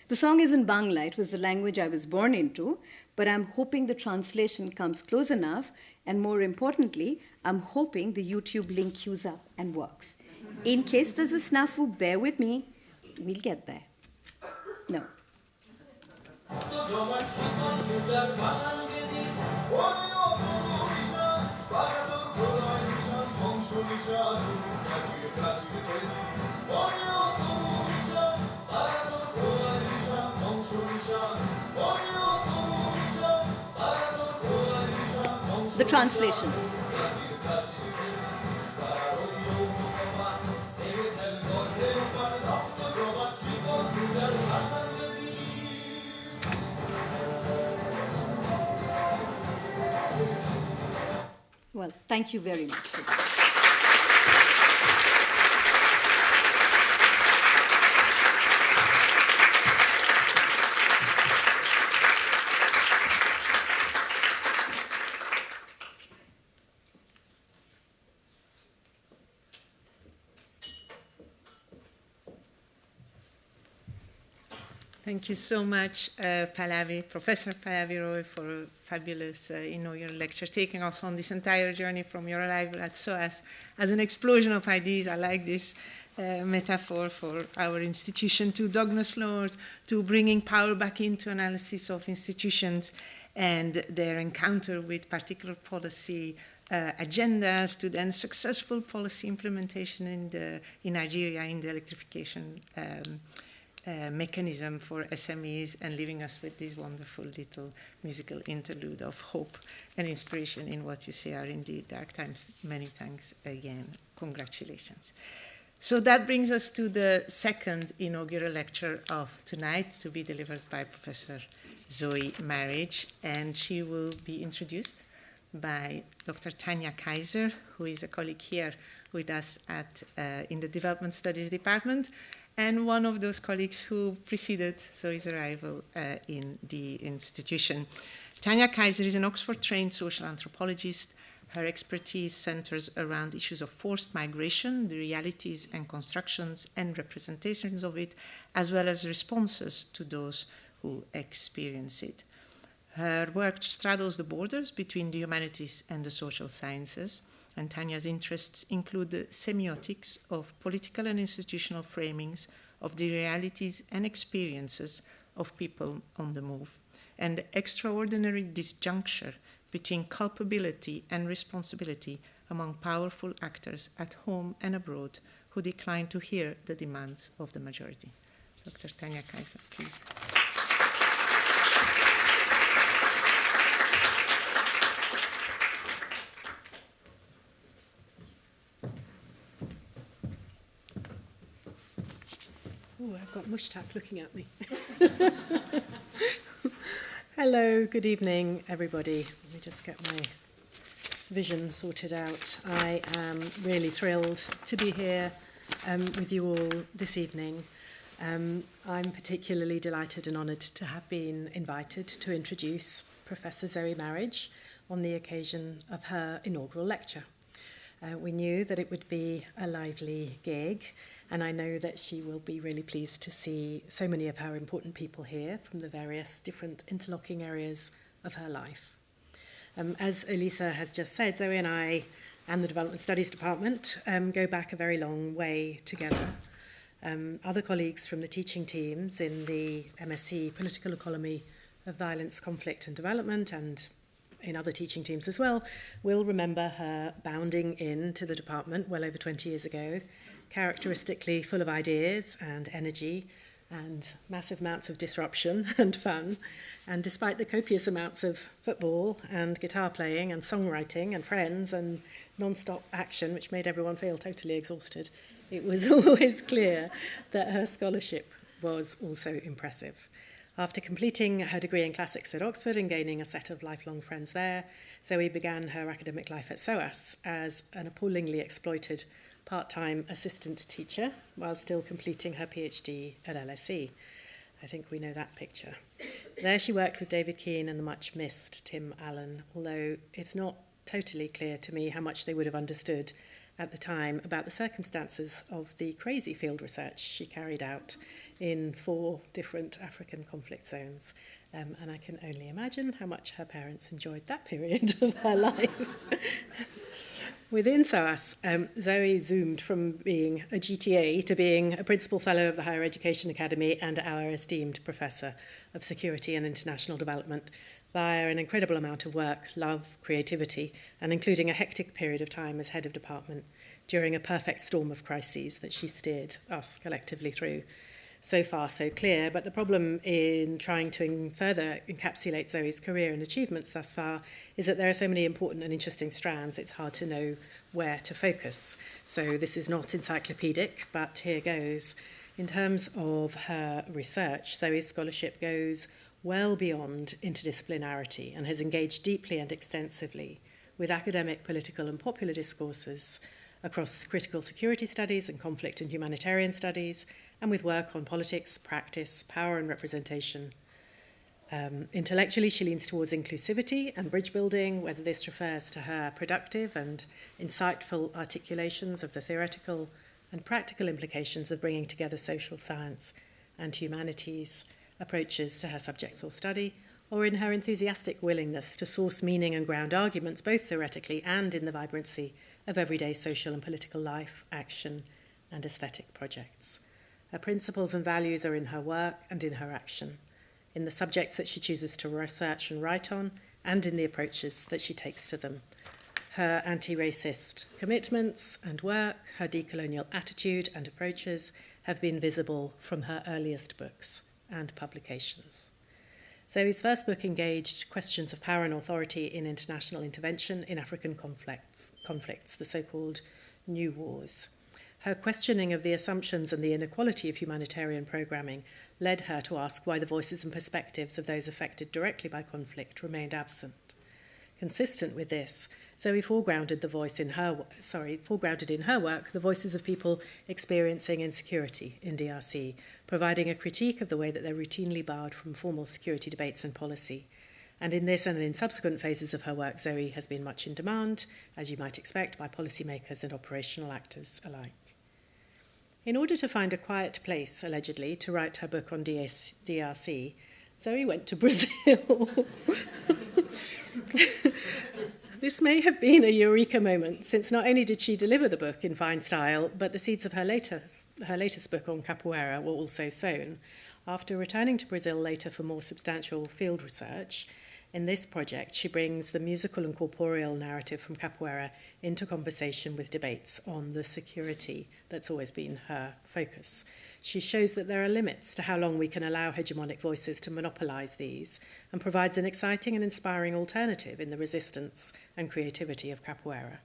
The song is in Bangla. It was the language I was born into, but I'm hoping the translation comes close enough, and more importantly, I'm hoping the YouTube link queues up and works. In case there's a snafu, bear with me. We'll get there. No. The translation. Well, thank you very much for that. Thank you so much, Pallavi, Professor Pallavi Roy, for a fabulous inaugural lecture, taking us on this entire journey from your arrival at SOAS as an explosion of ideas. I like this metaphor for our institution, to Douglas North, to bringing power back into analysis of institutions and their encounter with particular policy agendas, to then successful policy implementation in Nigeria in the electrification mechanism for SMEs, and leaving us with this wonderful little musical interlude of hope and inspiration in what you say are indeed dark times. Many thanks again. Congratulations. So that brings us to the second inaugural lecture of tonight, to be delivered by Professor Zoe Marriage, and she will be introduced by Dr. Tanya Kaiser, who is a colleague here with us in the Development Studies Department, and one of those colleagues who preceded Zoe's arrival in the institution. Tanya Kaiser is an Oxford-trained social anthropologist. Her expertise centers around issues of forced migration, the realities and constructions and representations of it, as well as responses to those who experience it. Her work straddles the borders between the humanities and the social sciences, and Tanya's interests include the semiotics of political and institutional framings of the realities and experiences of people on the move, and the extraordinary disjuncture between culpability and responsibility among powerful actors at home and abroad who decline to hear the demands of the majority. Dr. Tanya Kaiser, please. Oh, I've got Mushtaq looking at me. Hello, good evening, everybody. Let me just get my vision sorted out. I am really thrilled to be here with you all this evening. I'm particularly delighted and honoured to have been invited to introduce Professor Zoe Marriage on the occasion of her inaugural lecture. We knew that it would be a lively gig, and I know that she will be really pleased to see so many of her important people here from the various different interlocking areas of her life. As Elisa has just said, Zoe and I and the Development Studies Department go back a very long way together. Other colleagues from the teaching teams in the MSc Political Economy of Violence, Conflict and Development, and in other teaching teams as well, will remember her bounding into the department well over 20 years ago, characteristically full of ideas and energy and massive amounts of disruption and fun. And despite the copious amounts of football and guitar playing and songwriting and friends and non-stop action, which made everyone feel totally exhausted, it was always clear that her scholarship was also impressive. After completing her degree in classics at Oxford and gaining a set of lifelong friends there, Zoe began her academic life at SOAS as an appallingly exploited part-time assistant teacher while still completing her PhD at LSE. I think we know that picture. There she worked with David Keane and the much-missed Tim Allen, although it's not totally clear to me how much they would have understood at the time about the circumstances of the crazy field research she carried out in 4 different African conflict zones. And I can only imagine how much her parents enjoyed that period of her life. Within SOAS, Zoe zoomed from being a GTA to being a principal fellow of the Higher Education Academy and our esteemed professor of security and international development via an incredible amount of work, love, creativity, and including a hectic period of time as head of department during a perfect storm of crises that she steered us collectively through. So far, so clear, but the problem in trying to further encapsulate Zoe's career and achievements thus far is that there are so many important and interesting strands, it's hard to know where to focus. So this is not encyclopedic, but here goes. In terms of her research, Zoe's scholarship goes well beyond interdisciplinarity and has engaged deeply and extensively with academic, political and popular discourses across critical security studies and conflict and humanitarian studies, and with work on politics, practice, power and representation. Intellectually, she leans towards inclusivity and bridge building, whether this refers to her productive and insightful articulations of the theoretical and practical implications of bringing together social science and humanities approaches to her subjects or study, or in her enthusiastic willingness to source meaning and ground arguments, both theoretically and in the vibrancy of everyday social and political life, action, and aesthetic projects. Her principles and values are in her work and in her action, in the subjects that she chooses to research and write on, and in the approaches that she takes to them. Her anti-racist commitments and work, her decolonial attitude and approaches have been visible from her earliest books and publications. Zoe's first book engaged questions of power and authority in international intervention in African conflicts, the so-called New Wars. Her questioning of the assumptions and the inequality of humanitarian programming led her to ask why the voices and perspectives of those affected directly by conflict remained absent. Consistent with this, Zoe foregrounded in her work the voices of people experiencing insecurity in DRC, providing a critique of the way that they're routinely barred from formal security debates and policy. And in this and in subsequent phases of her work, Zoe has been much in demand, as you might expect, by policymakers and operational actors alike. In order to find a quiet place, allegedly, to write her book on DRC, Zoe went to Brazil. This may have been a eureka moment, since not only did she deliver the book in fine style, but the seeds of her latest book on capoeira were also sown. After returning to Brazil later for more substantial field research, in this project she brings the musical and corporeal narrative from capoeira into conversation with debates on the security that's always been her focus. She shows that there are limits to how long we can allow hegemonic voices to monopolize these, and provides an exciting and inspiring alternative in the resistance and creativity of capoeira.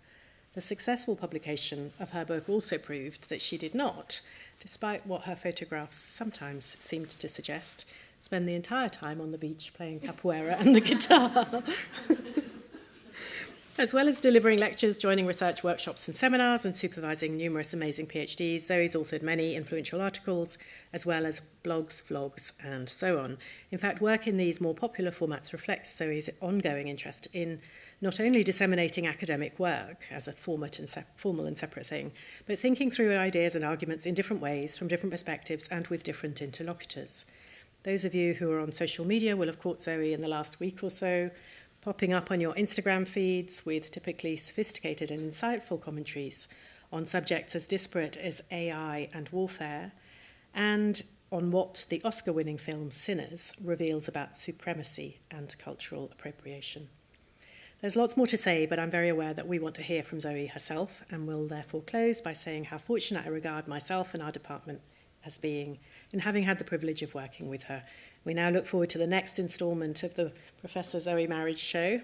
The successful publication of her book also proved that she did not, despite what her photographs sometimes seemed to suggest, spend the entire time on the beach playing capoeira and the guitar. As well as delivering lectures, joining research workshops and seminars, and supervising numerous amazing PhDs, Zoe's authored many influential articles, as well as blogs, vlogs, and so on. In fact, work in these more popular formats reflects Zoe's ongoing interest in not only disseminating academic work as a formal and separate thing, but thinking through ideas and arguments in different ways, from different perspectives, and with different interlocutors. Those of you who are on social media will have caught Zoe in the last week or so, popping up on your Instagram feeds with typically sophisticated and insightful commentaries on subjects as disparate as AI and warfare, and on what the Oscar-winning film Sinners reveals about supremacy and cultural appropriation. There's lots more to say, but I'm very aware that we want to hear from Zoe herself, and will therefore close by saying how fortunate I regard myself and our department as being in having had the privilege of working with her. We now look forward to the next instalment of the Professor Zoe Marriage Show,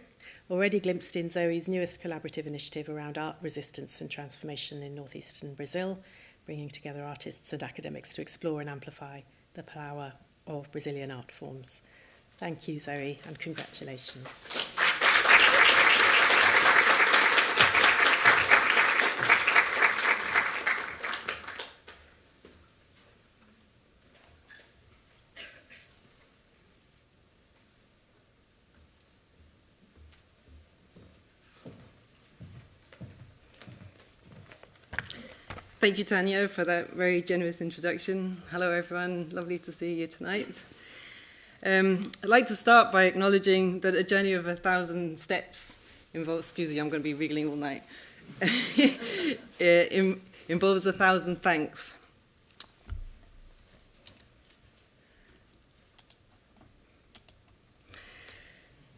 already glimpsed in Zoe's newest collaborative initiative around art resistance and transformation in northeastern Brazil, bringing together artists and academics to explore and amplify the power of Brazilian art forms. Thank you, Zoe, and congratulations. Thank you, Tanya, for that very generous introduction. Hello, everyone. Lovely to see you tonight. I'd like to start by acknowledging that a journey of 1,000 steps involves, excuse me, I'm going to be wriggling all night, involves 1,000 thanks.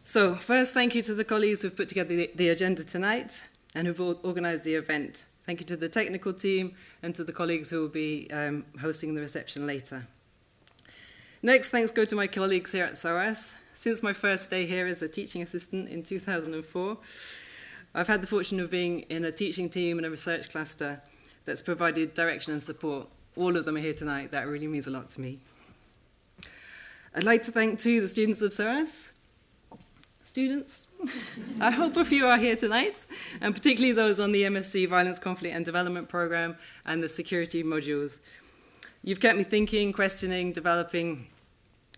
So first, thank you to the colleagues who've put together the agenda tonight and who've organised the event. Thank you to the technical team and to the colleagues who will be hosting the reception later. Next, thanks go to my colleagues here at SOAS. Since my first day here as a teaching assistant in 2004, I've had the fortune of being in a teaching team and a research cluster that's provided direction and support. All of them are here tonight. That really means a lot to me. I'd like to thank, too, the students of SOAS. Students, I hope a few are here tonight, and particularly those on the MSc Violence, Conflict and Development program and the security modules. You've kept me thinking, questioning, developing.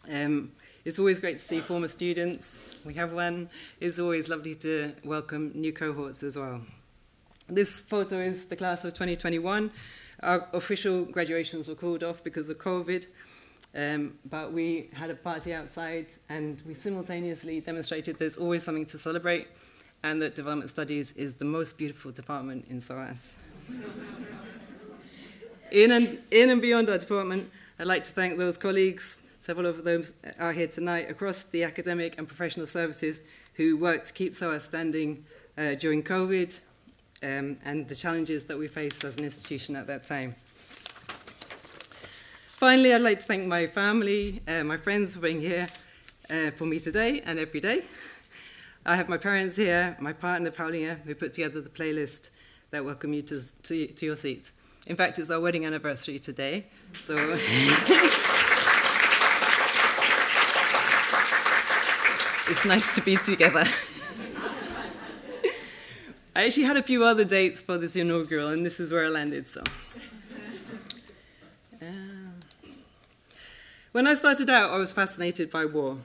It's always great to see former students. We have one. It's always lovely to welcome new cohorts as well. This photo is the class of 2021. Our official graduations were called off because of COVID. But we had a party outside and we simultaneously demonstrated there's always something to celebrate and that development studies is the most beautiful department in SOAS. In and beyond our department, I'd like to thank those colleagues, several of them are here tonight, across the academic and professional services who worked to keep SOAS standing during COVID and the challenges that we faced as an institution at that time. Finally, I'd like to thank my family, my friends for being here for me today and every day. I have my parents here, my partner, Paulina, who put together the playlist that welcome you to your seats. In fact, it's our wedding anniversary today, so... It's nice to be together. I actually had a few other dates for this inaugural, and this is where I landed, so... When I started out, I was fascinated by war,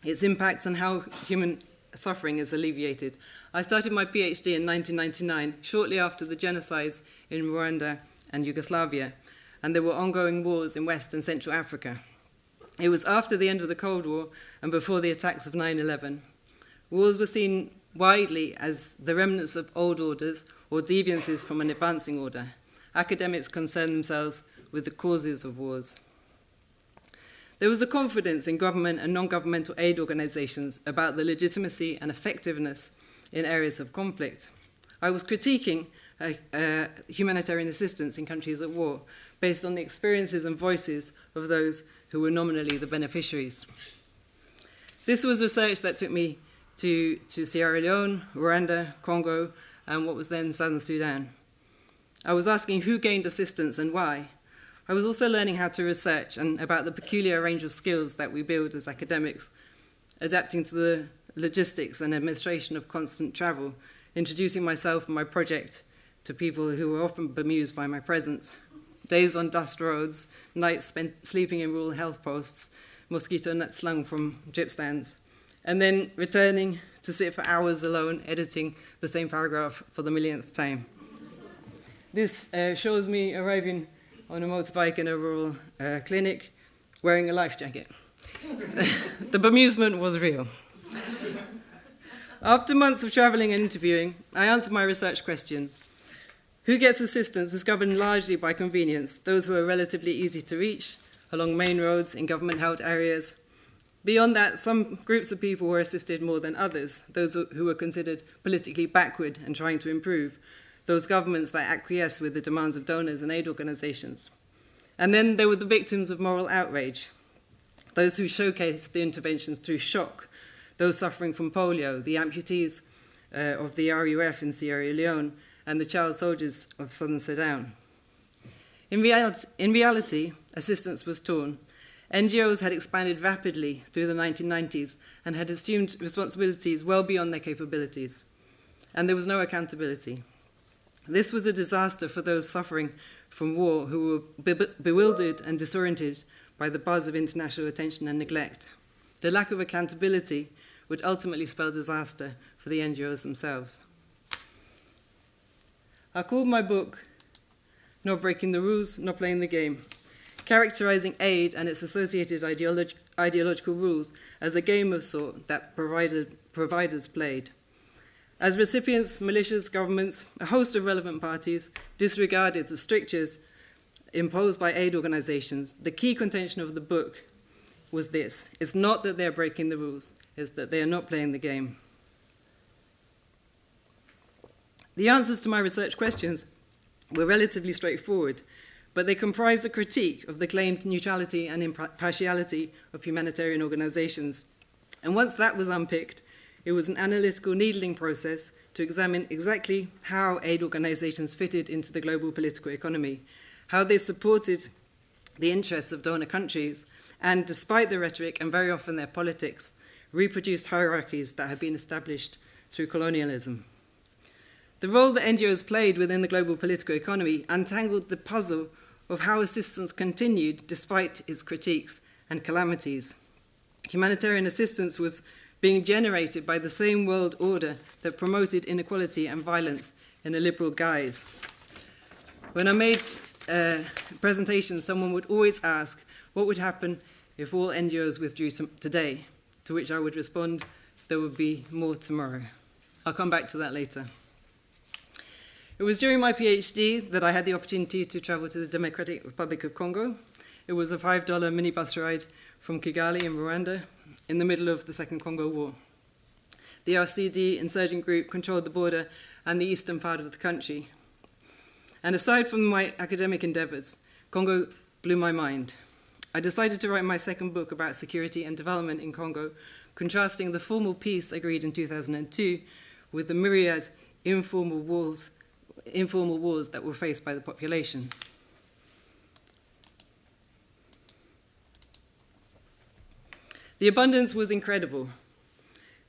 its impacts on how human suffering is alleviated. I started my PhD in 1999, shortly after the genocides in Rwanda and Yugoslavia, and there were ongoing wars in West and Central Africa. It was after the end of the Cold War and before the attacks of 9/11. Wars were seen widely as the remnants of old orders or deviances from an advancing order. Academics concerned themselves with the causes of wars. There was a confidence in government and non-governmental aid organizations about the legitimacy and effectiveness in areas of conflict. I was critiquing humanitarian assistance in countries at war based on the experiences and voices of those who were nominally the beneficiaries. This was research that took me to Sierra Leone, Rwanda, Congo, and what was then Southern Sudan. I was asking who gained assistance and why. I was also learning how to research and about the peculiar range of skills that we build as academics, adapting to the logistics and administration of constant travel, introducing myself and my project to people who were often bemused by my presence. Days on dust roads, nights spent sleeping in rural health posts, mosquito nets slung from drip stands, and then returning to sit for hours alone, editing the same paragraph for the millionth time. This shows me arriving on a motorbike in a rural clinic, wearing a life jacket. The bemusement was real. After months of traveling and interviewing, I answered my research question. Who gets assistance is governed largely by convenience, those who are relatively easy to reach, along main roads, in government-held areas. Beyond that, some groups of people were assisted more than others, those who were considered politically backward and trying to improve, those governments that acquiesce with the demands of donors and aid organizations. And then there were the victims of moral outrage, those who showcased the interventions through shock, those suffering from polio, the amputees of the RUF in Sierra Leone, and the child soldiers of Southern Sudan. In reality, assistance was torn. NGOs had expanded rapidly through the 1990s and had assumed responsibilities well beyond their capabilities, and there was no accountability. This was a disaster for those suffering from war who were bewildered and disoriented by the buzz of international attention and neglect. The lack of accountability would ultimately spell disaster for the NGOs themselves. I called my book Not Breaking the Rules, Not Playing the Game, characterizing aid and its associated ideological rules as a game of sort that providers played. As recipients, militias, governments, a host of relevant parties disregarded the strictures imposed by aid organizations, the key contention of the book was this. It's not that they're breaking the rules, it's that they are not playing the game. The answers to my research questions were relatively straightforward, but they comprised a critique of the claimed neutrality and impartiality of humanitarian organizations. And once that was unpicked, it was an analytical needling process to examine exactly how aid organizations fitted into the global political economy, how they supported the interests of donor countries, and despite the rhetoric and very often their politics, reproduced hierarchies that had been established through colonialism. The role that NGOs played within the global political economy untangled the puzzle of how assistance continued despite its critiques and calamities. Humanitarian assistance was being generated by the same world order that promoted inequality and violence in a liberal guise. When I made presentations, someone would always ask, what would happen if all NGOs withdrew today? To which I would respond, there would be more tomorrow. I'll come back to that later. It was during my PhD that I had the opportunity to travel to the Democratic Republic of Congo. It was a $5 minibus ride from Kigali in Rwanda in the middle of the Second Congo War. The RCD insurgent group controlled the border and the eastern part of the country. And aside from my academic endeavors, Congo blew my mind. I decided to write my second book about security and development in Congo, contrasting the formal peace agreed in 2002 with the myriad informal wars that were faced by the population. The abundance was incredible.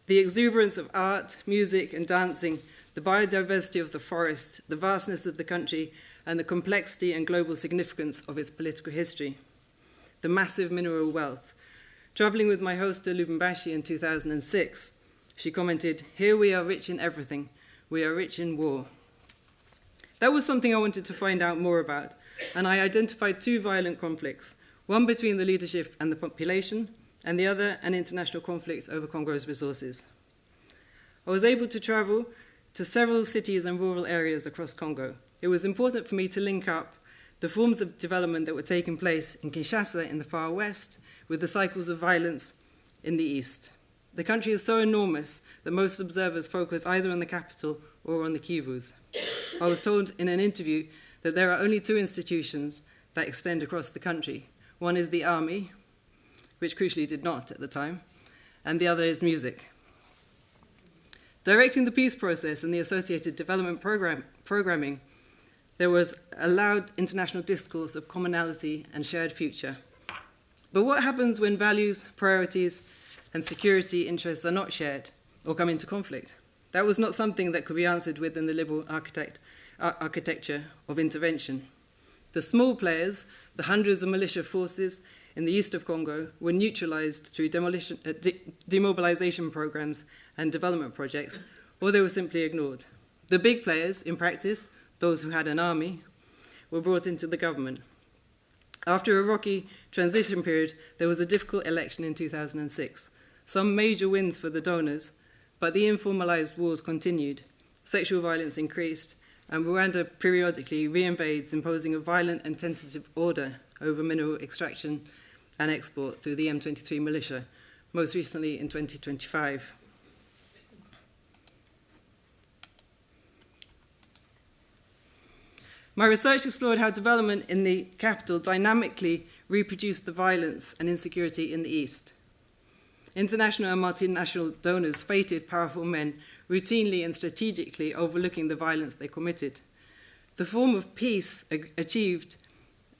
The exuberance of art, music, and dancing, the biodiversity of the forest, the vastness of the country, and the complexity and global significance of its political history. The massive mineral wealth. Traveling with my host to Lubumbashi in 2006, she commented, "Here we are rich in everything. We are rich in war." That was something I wanted to find out more about, and I identified two violent conflicts, one between the leadership and the population, and the other an international conflict over Congo's resources. I was able to travel to several cities and rural areas across Congo. It was important for me to link up the forms of development that were taking place in Kinshasa in the far west with the cycles of violence in the east. The country is so enormous that most observers focus either on the capital or on the Kivus. I was told in an interview that there are only two institutions that extend across the country. One is the army, which crucially did not at the time, and the other is music. Directing the peace process and the associated development programming, there was a loud international discourse of commonality and shared future. But what happens when values, priorities, and security interests are not shared or come into conflict? That was not something that could be answered within the liberal architecture of intervention. The small players, the hundreds of militia forces in the east of Congo, were neutralized through demobilization programs and development projects, or they were simply ignored. The big players, in practice, those who had an army, were brought into the government. After a rocky transition period, there was a difficult election in 2006. Some major wins for the donors, but the informalized wars continued. Sexual violence increased, and Rwanda periodically reinvades, imposing a violent and tentative order over mineral extraction and export through the M23 militia, most recently in 2025. My research explored how development in the capital dynamically reproduced the violence and insecurity in the East. International and multinational donors feted powerful men, routinely and strategically overlooking the violence they committed. The form of peace achieved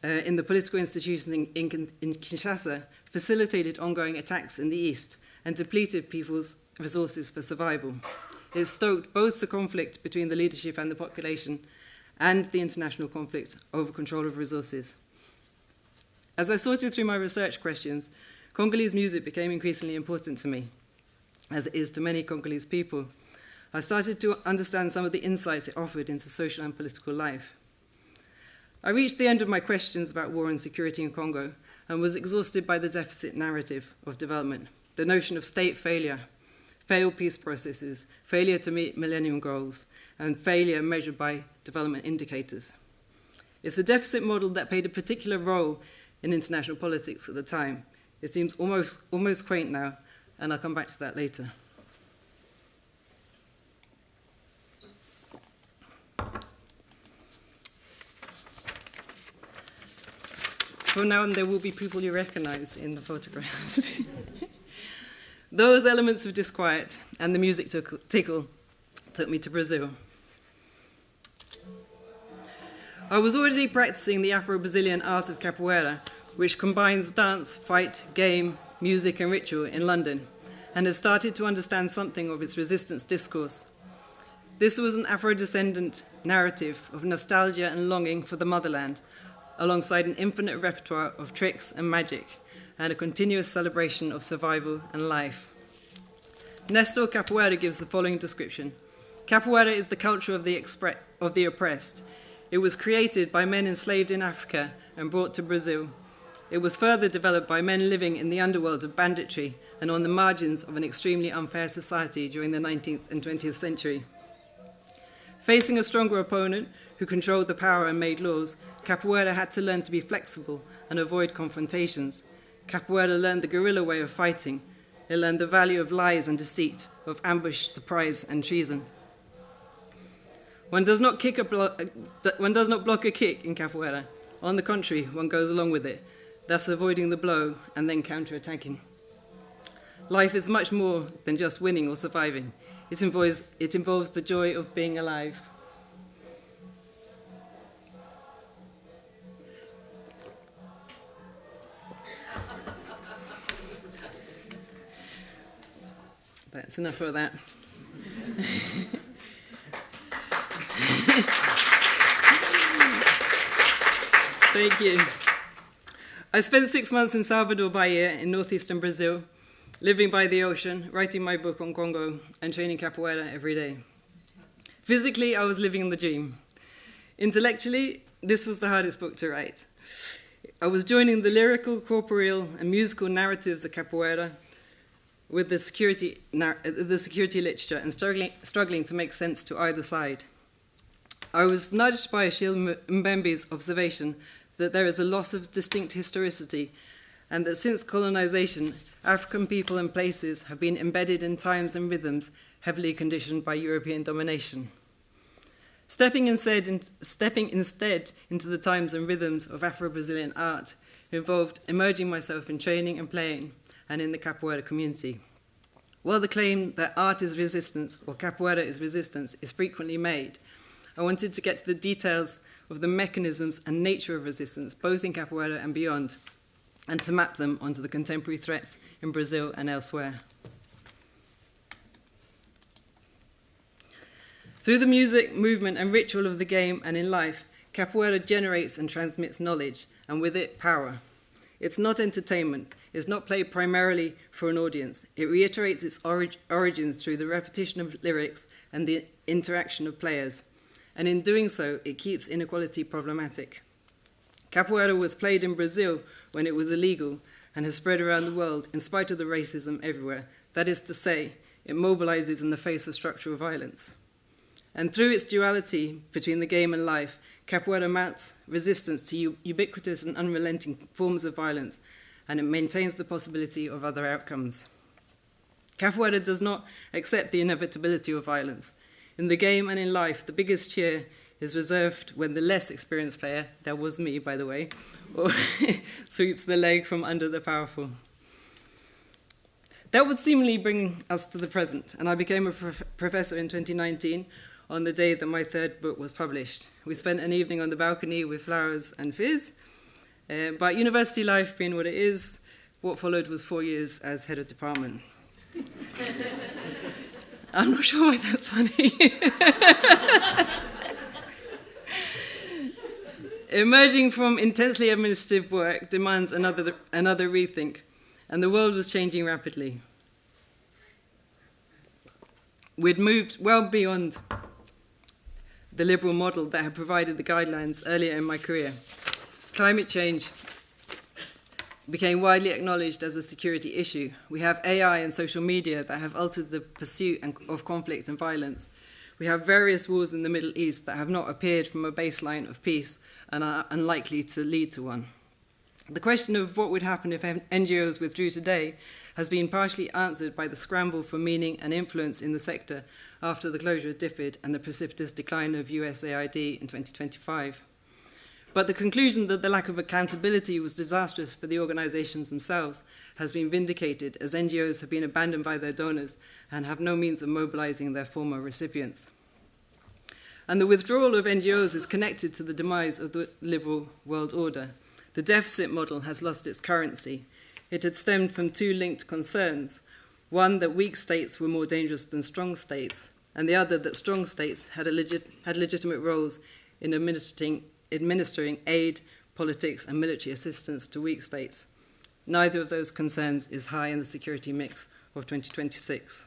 in the political institutions in Kinshasa facilitated ongoing attacks in the East and depleted people's resources for survival. It stoked both the conflict between the leadership and the population and the international conflict over control of resources. As I sorted through my research questions, Congolese music became increasingly important to me, as it is to many Congolese people. I started to understand some of the insights it offered into social and political life. I reached the end of my questions about war and security in Congo and was exhausted by the deficit narrative of development, the notion of state failure, failed peace processes, failure to meet millennium goals, and failure measured by development indicators. It's the deficit model that played a particular role in international politics at the time. It seems almost quaint now, and I'll come back to that later. From now on, there will be people you recognize in the photographs. Those elements of disquiet and the music tickle took me to Brazil. I was already practicing the Afro-Brazilian art of capoeira, which combines dance, fight, game, music, and ritual in London, and had started to understand something of its resistance discourse. This was an Afro-descendant narrative of nostalgia and longing for the motherland, alongside an infinite repertoire of tricks and magic, and a continuous celebration of survival and life. Nestor Capoeira gives the following description. Capoeira is the culture of the oppressed. It was created by men enslaved in Africa and brought to Brazil. It was further developed by men living in the underworld of banditry and on the margins of an extremely unfair society during the 19th and 20th century. Facing a stronger opponent who controlled the power and made laws, Capoeira had to learn to be flexible and avoid confrontations. Capoeira learned the guerrilla way of fighting. It learned the value of lies and deceit, of ambush, surprise, and treason. One does not block a kick in Capoeira. On the contrary, one goes along with it, thus avoiding the blow and then counter-attacking. Life is much more than just winning or surviving. It involves the joy of being alive. That's enough of that. Thank you. I spent 6 months in Salvador Bahia in northeastern Brazil, living by the ocean, writing my book on Congo, and training capoeira every day. Physically, I was living the dream. Intellectually, this was the hardest book to write. I was joining the lyrical, corporeal, and musical narratives of capoeira with the security literature and struggling to make sense to either side. I was nudged by Achille Mbembe's observation that there is a loss of distinct historicity, and that since colonization, African people and places have been embedded in times and rhythms heavily conditioned by European domination. Stepping instead into the times and rhythms of Afro-Brazilian art involved immersing myself in training and playing, and in the capoeira community. While the claim that art is resistance or capoeira is resistance is frequently made, I wanted to get to the details of the mechanisms and nature of resistance, both in capoeira and beyond, and to map them onto the contemporary threats in Brazil and elsewhere. Through the music, movement, and ritual of the game and in life, capoeira generates and transmits knowledge, and with it, power. It's not entertainment. It's not played primarily for an audience. It reiterates its origins through the repetition of lyrics and the interaction of players. And in doing so, it keeps inequality problematic. Capoeira was played in Brazil when it was illegal and has spread around the world in spite of the racism everywhere. That is to say, it mobilizes in the face of structural violence. And through its duality between the game and life, capoeira mounts resistance to ubiquitous and unrelenting forms of violence, and it maintains the possibility of other outcomes. Capoeira does not accept the inevitability of violence. In the game and in life, the biggest cheer is reserved when the less experienced player, that was me, by the way, or sweeps the leg from under the powerful. That would seemingly bring us to the present, and I became a professor in 2019 on the day that my third book was published. We spent an evening on the balcony with flowers and fizz, but university life being what it is, what followed was 4 years as head of department. I'm not sure why that's funny. Emerging from intensely administrative work demands another rethink, and the world was changing rapidly. We'd moved well beyond the liberal model that had provided the guidelines earlier in my career. Climate change became widely acknowledged as a security issue. We have AI and social media that have altered the pursuit of conflict and violence. We have various wars in the Middle East that have not appeared from a baseline of peace and are unlikely to lead to one. The question of what would happen if NGOs withdrew today has been partially answered by the scramble for meaning and influence in the sector after the closure of DFID and the precipitous decline of USAID in 2025. But the conclusion that the lack of accountability was disastrous for the organizations themselves has been vindicated, as NGOs have been abandoned by their donors and have no means of mobilizing their former recipients. And the withdrawal of NGOs is connected to the demise of the liberal world order. The deficit model has lost its currency. It had stemmed from two linked concerns: one, that weak states were more dangerous than strong states, and the other, that strong states had legitimate roles in administering aid, politics, and military assistance to weak states. Neither of those concerns is high in the security mix of 2026.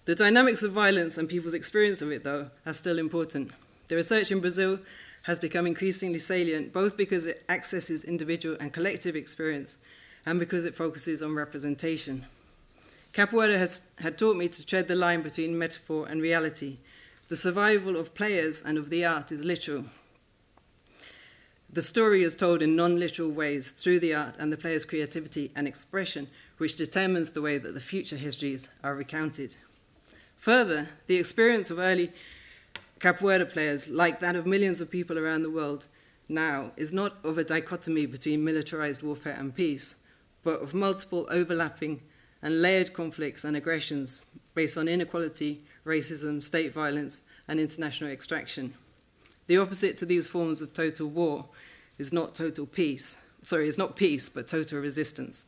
The dynamics of violence and people's experience of it, though, are still important. The research in Brazil has become increasingly salient, both because it accesses individual and collective experience and because it focuses on representation. Capoeira had taught me to tread the line between metaphor and reality. The survival of players and of the art is literal. The story is told in non-literal ways through the art and the player's creativity and expression, which determines the way that the future histories are recounted. Further, the experience of early capoeira players, like that of millions of people around the world now, is not of a dichotomy between militarized warfare and peace, but of multiple overlapping and layered conflicts and aggressions based on inequality, racism, state violence, and international extraction. The opposite to these forms of total war is not total peace. It's not peace, but total resistance.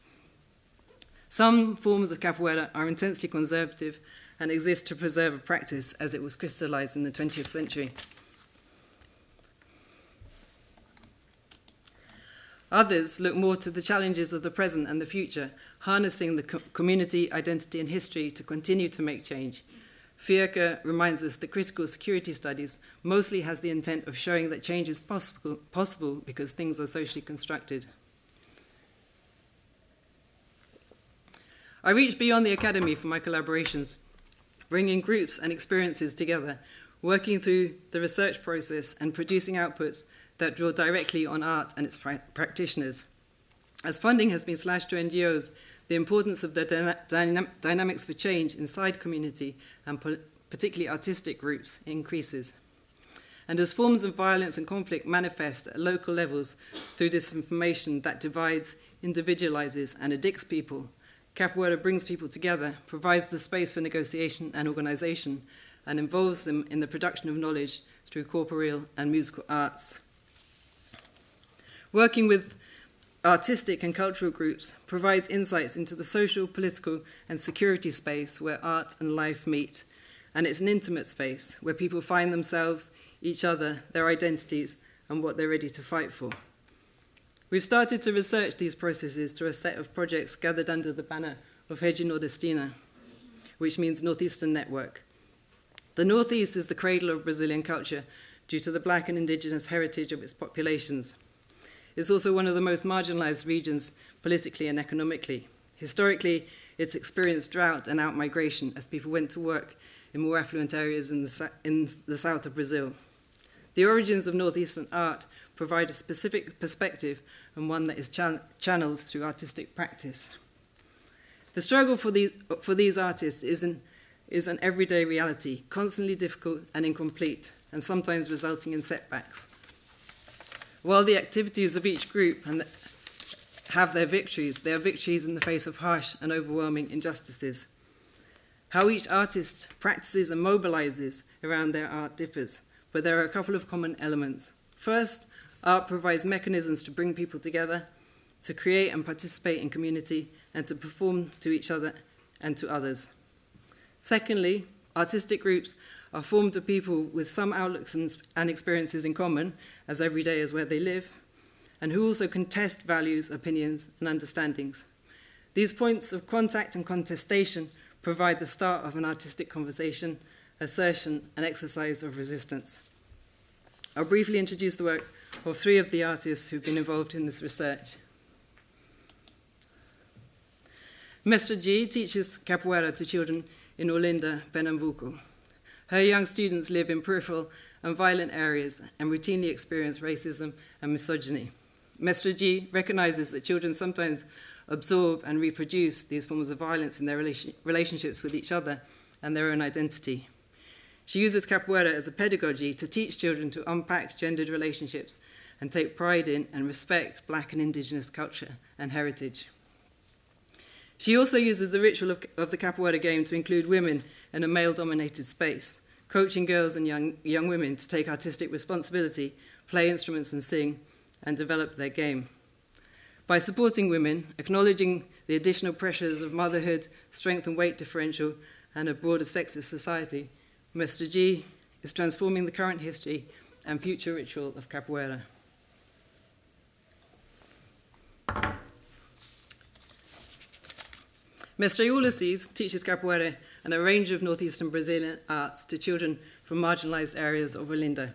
Some forms of capoeira are intensely conservative and exist to preserve a practice as it was crystallized in the 20th century. Others look more to the challenges of the present and the future, harnessing the community, identity, and history to continue to make change. Fieke reminds us that critical security studies mostly has the intent of showing that change is possible because things are socially constructed. I reached beyond the academy for my collaborations, bringing groups and experiences together, working through the research process and producing outputs that draw directly on art and its practitioners. As funding has been slashed to NGOs, the importance of the dynamics for change inside community and particularly artistic groups increases. And as forms of violence and conflict manifest at local levels through disinformation that divides, individualizes, and addicts people, Capoeira brings people together, provides the space for negotiation and organization, and involves them in the production of knowledge through corporeal and musical arts. Working with artistic and cultural groups provides insights into the social, political, and security space where art and life meet, and it's an intimate space where people find themselves, each other, their identities, and what they're ready to fight for. We've started to research these processes through a set of projects gathered under the banner of Rede Nordestina, which means Northeastern Network. The Northeast is the cradle of Brazilian culture due to the Black and indigenous heritage of its populations. It's also one of the most marginalized regions politically and economically. Historically, it's experienced drought and outmigration as people went to work in more affluent areas in the south of Brazil. The origins of Northeastern art provide a specific perspective and one that is channeled through artistic practice. The struggle for these artists is an everyday reality, constantly difficult and incomplete, and sometimes resulting in setbacks. While the activities of each group have their victories, they are victories in the face of harsh and overwhelming injustices. How each artist practices and mobilizes around their art differs, but there are a couple of common elements. First, art provides mechanisms to bring people together, to create and participate in community, and to perform to each other and to others. Secondly, artistic groups are formed of people with some outlooks and experiences in common, as every day is where they live, and who also contest values, opinions, and understandings. These points of contact and contestation provide the start of an artistic conversation, assertion, and exercise of resistance. I'll briefly introduce the work of three of the artists who've been involved in this research. Mestra G teaches capoeira to children in Olinda, Pernambuco. Her young students live in peripheral and violent areas and routinely experience racism and misogyny. Mestra G recognizes that children sometimes absorb and reproduce these forms of violence in their relationships with each other and their own identity. She uses capoeira as a pedagogy to teach children to unpack gendered relationships and take pride in and respect Black and indigenous culture and heritage. She also uses the ritual of the capoeira game to include women in a male-dominated space, coaching girls and young women to take artistic responsibility, play instruments and sing, and develop their game. By supporting women, acknowledging the additional pressures of motherhood, strength and weight differential, and a broader sexist society, Mestra G is transforming the current history and future ritual of capoeira. Mestre Ulysses teaches capoeira and a range of northeastern Brazilian arts to children from marginalized areas of Olinda.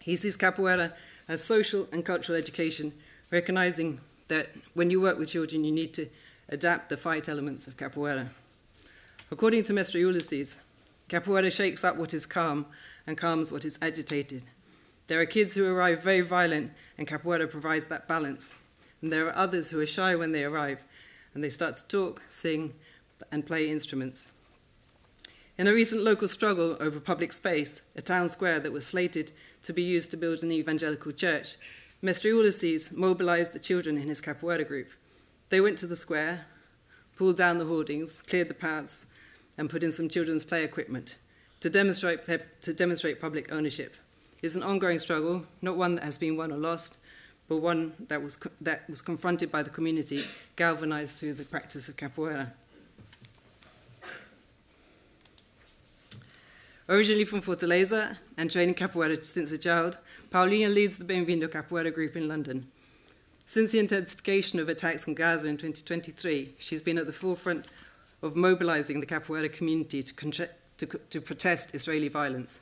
He sees capoeira as social and cultural education, recognizing that when you work with children, you need to adapt the fight elements of capoeira. According to Mestre Ulysses, capoeira shakes up what is calm and calms what is agitated. There are kids who arrive very violent, and capoeira provides that balance. And there are others who are shy when they arrive, and they start to talk, sing, and play instruments. In a recent local struggle over public space, a town square that was slated to be used to build an evangelical church, Mestre Ulysses mobilized the children in his capoeira group. They went to the square, pulled down the hoardings, cleared the paths, and put in some children's play equipment to demonstrate public ownership. It's an ongoing struggle, not one that has been won or lost, but one that was confronted by the community, galvanized through the practice of capoeira. Originally from Fortaleza and training capoeira since a child, Paulinha leads the Bem-vindo Capoeira group in London. Since the intensification of attacks on Gaza in 2023, she's been at the forefront of mobilizing the capoeira community to to protest Israeli violence.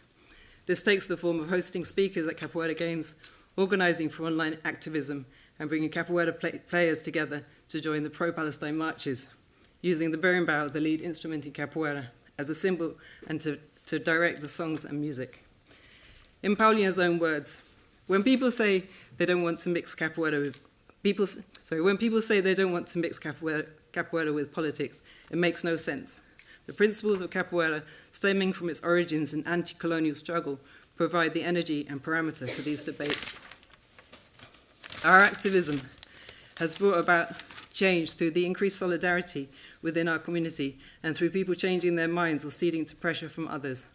This takes the form of hosting speakers at capoeira games, organising for online activism, and bringing capoeira players together to join the pro-Palestine marches, using the berimbau, the lead instrument in capoeira, as a symbol and to direct the songs and music. In Paulinha's own words, when people say they don't want to mix capoeira with politics, it makes no sense. The principles of capoeira, stemming from its origins in anti-colonial struggle, provide the energy and parameter for these debates. Our activism has brought about change through the increased solidarity within our community and through people changing their minds or ceding to pressure from others.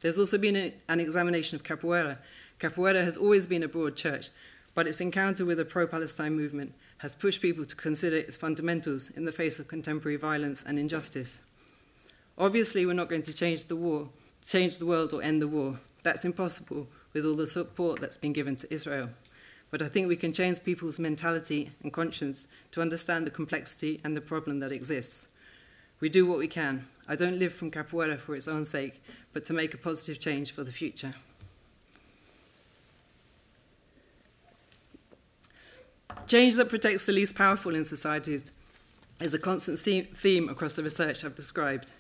There's also been an examination of capoeira. Capoeira has always been a broad church, but its encounter with the pro-Palestine movement has pushed people to consider its fundamentals in the face of contemporary violence and injustice. Obviously, we're not going to change the world or end the war. That's impossible with all the support that's been given to Israel. But I think we can change people's mentality and conscience to understand the complexity and the problem that exists. We do what we can. I don't live from capoeira for its own sake, but to make a positive change for the future. Change that protects the least powerful in societies is a constant theme across the research I've described.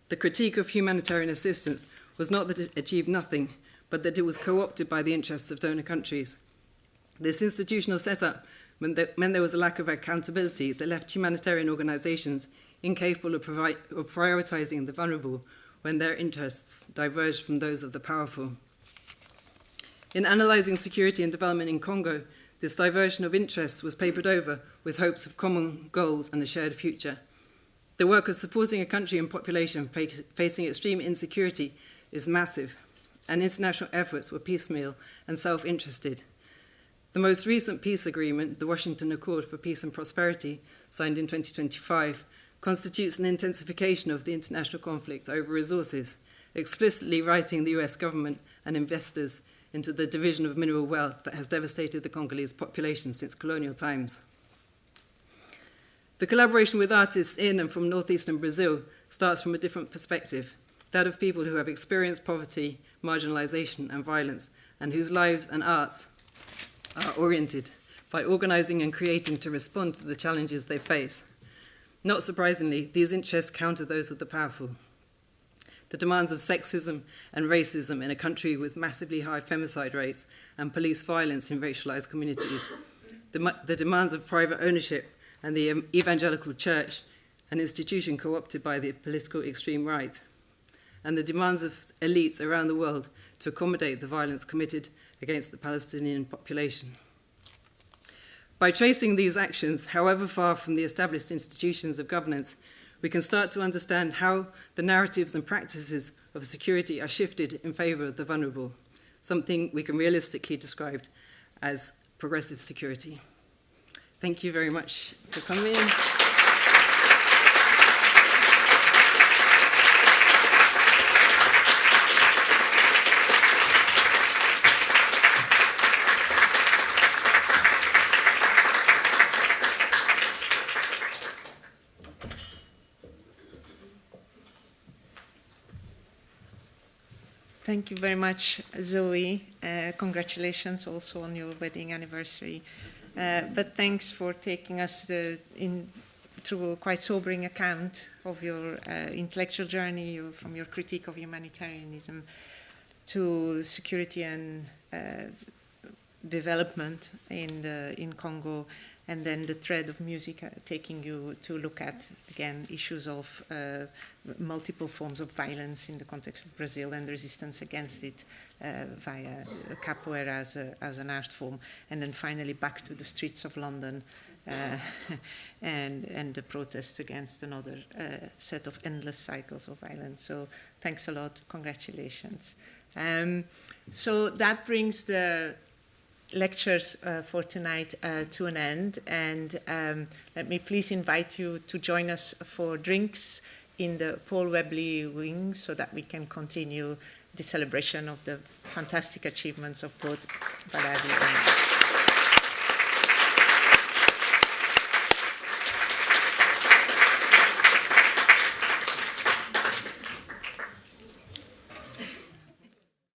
The critique of humanitarian assistance was not that it achieved nothing, but that it was co-opted by the interests of donor countries. This institutional setup meant there was a lack of accountability that left humanitarian organisations incapable of prioritising the vulnerable when their interests diverged from those of the powerful. In analysing security and development in Congo, this diversion of interests was papered over with hopes of common goals and a shared future. The work of supporting a country and population facing extreme insecurity is massive, and international efforts were piecemeal and self-interested. The most recent peace agreement, the Washington Accord for Peace and Prosperity, signed in 2025, constitutes an intensification of the international conflict over resources, explicitly writing the US government and investors into the division of mineral wealth that has devastated the Congolese population since colonial times. The collaboration with artists in and from northeastern Brazil starts from a different perspective, that of people who have experienced poverty, marginalization, and violence, and whose lives and arts are oriented by organizing and creating to respond to the challenges they face. Not surprisingly, these interests counter those of the powerful. The demands of sexism and racism in a country with massively high femicide rates and police violence in racialized communities, the demands of private ownership and the evangelical church, an institution co-opted by the political extreme right, and the demands of elites around the world to accommodate the violence committed against the Palestinian population. By tracing these actions, however far from the established institutions of governance, we can start to understand how the narratives and practices of security are shifted in favour of the vulnerable, something we can realistically describe as progressive security. Thank you very much for coming. Thank you very much, Zoe. Congratulations also on your wedding anniversary. But thanks for taking us through a quite sobering account of your intellectual journey, from your critique of humanitarianism to security and development in Congo, and then the thread of music taking you to look at, again, issues of multiple forms of violence in the context of Brazil and the resistance against it via capoeira as an art form, and then finally back to the streets of London and the protests against another set of endless cycles of violence. So thanks a lot, congratulations. So that brings the lectures for tonight to an end, and let me please invite you to join us for drinks in the Paul Webley wing so that we can continue the celebration of the fantastic achievements of both Pallavi and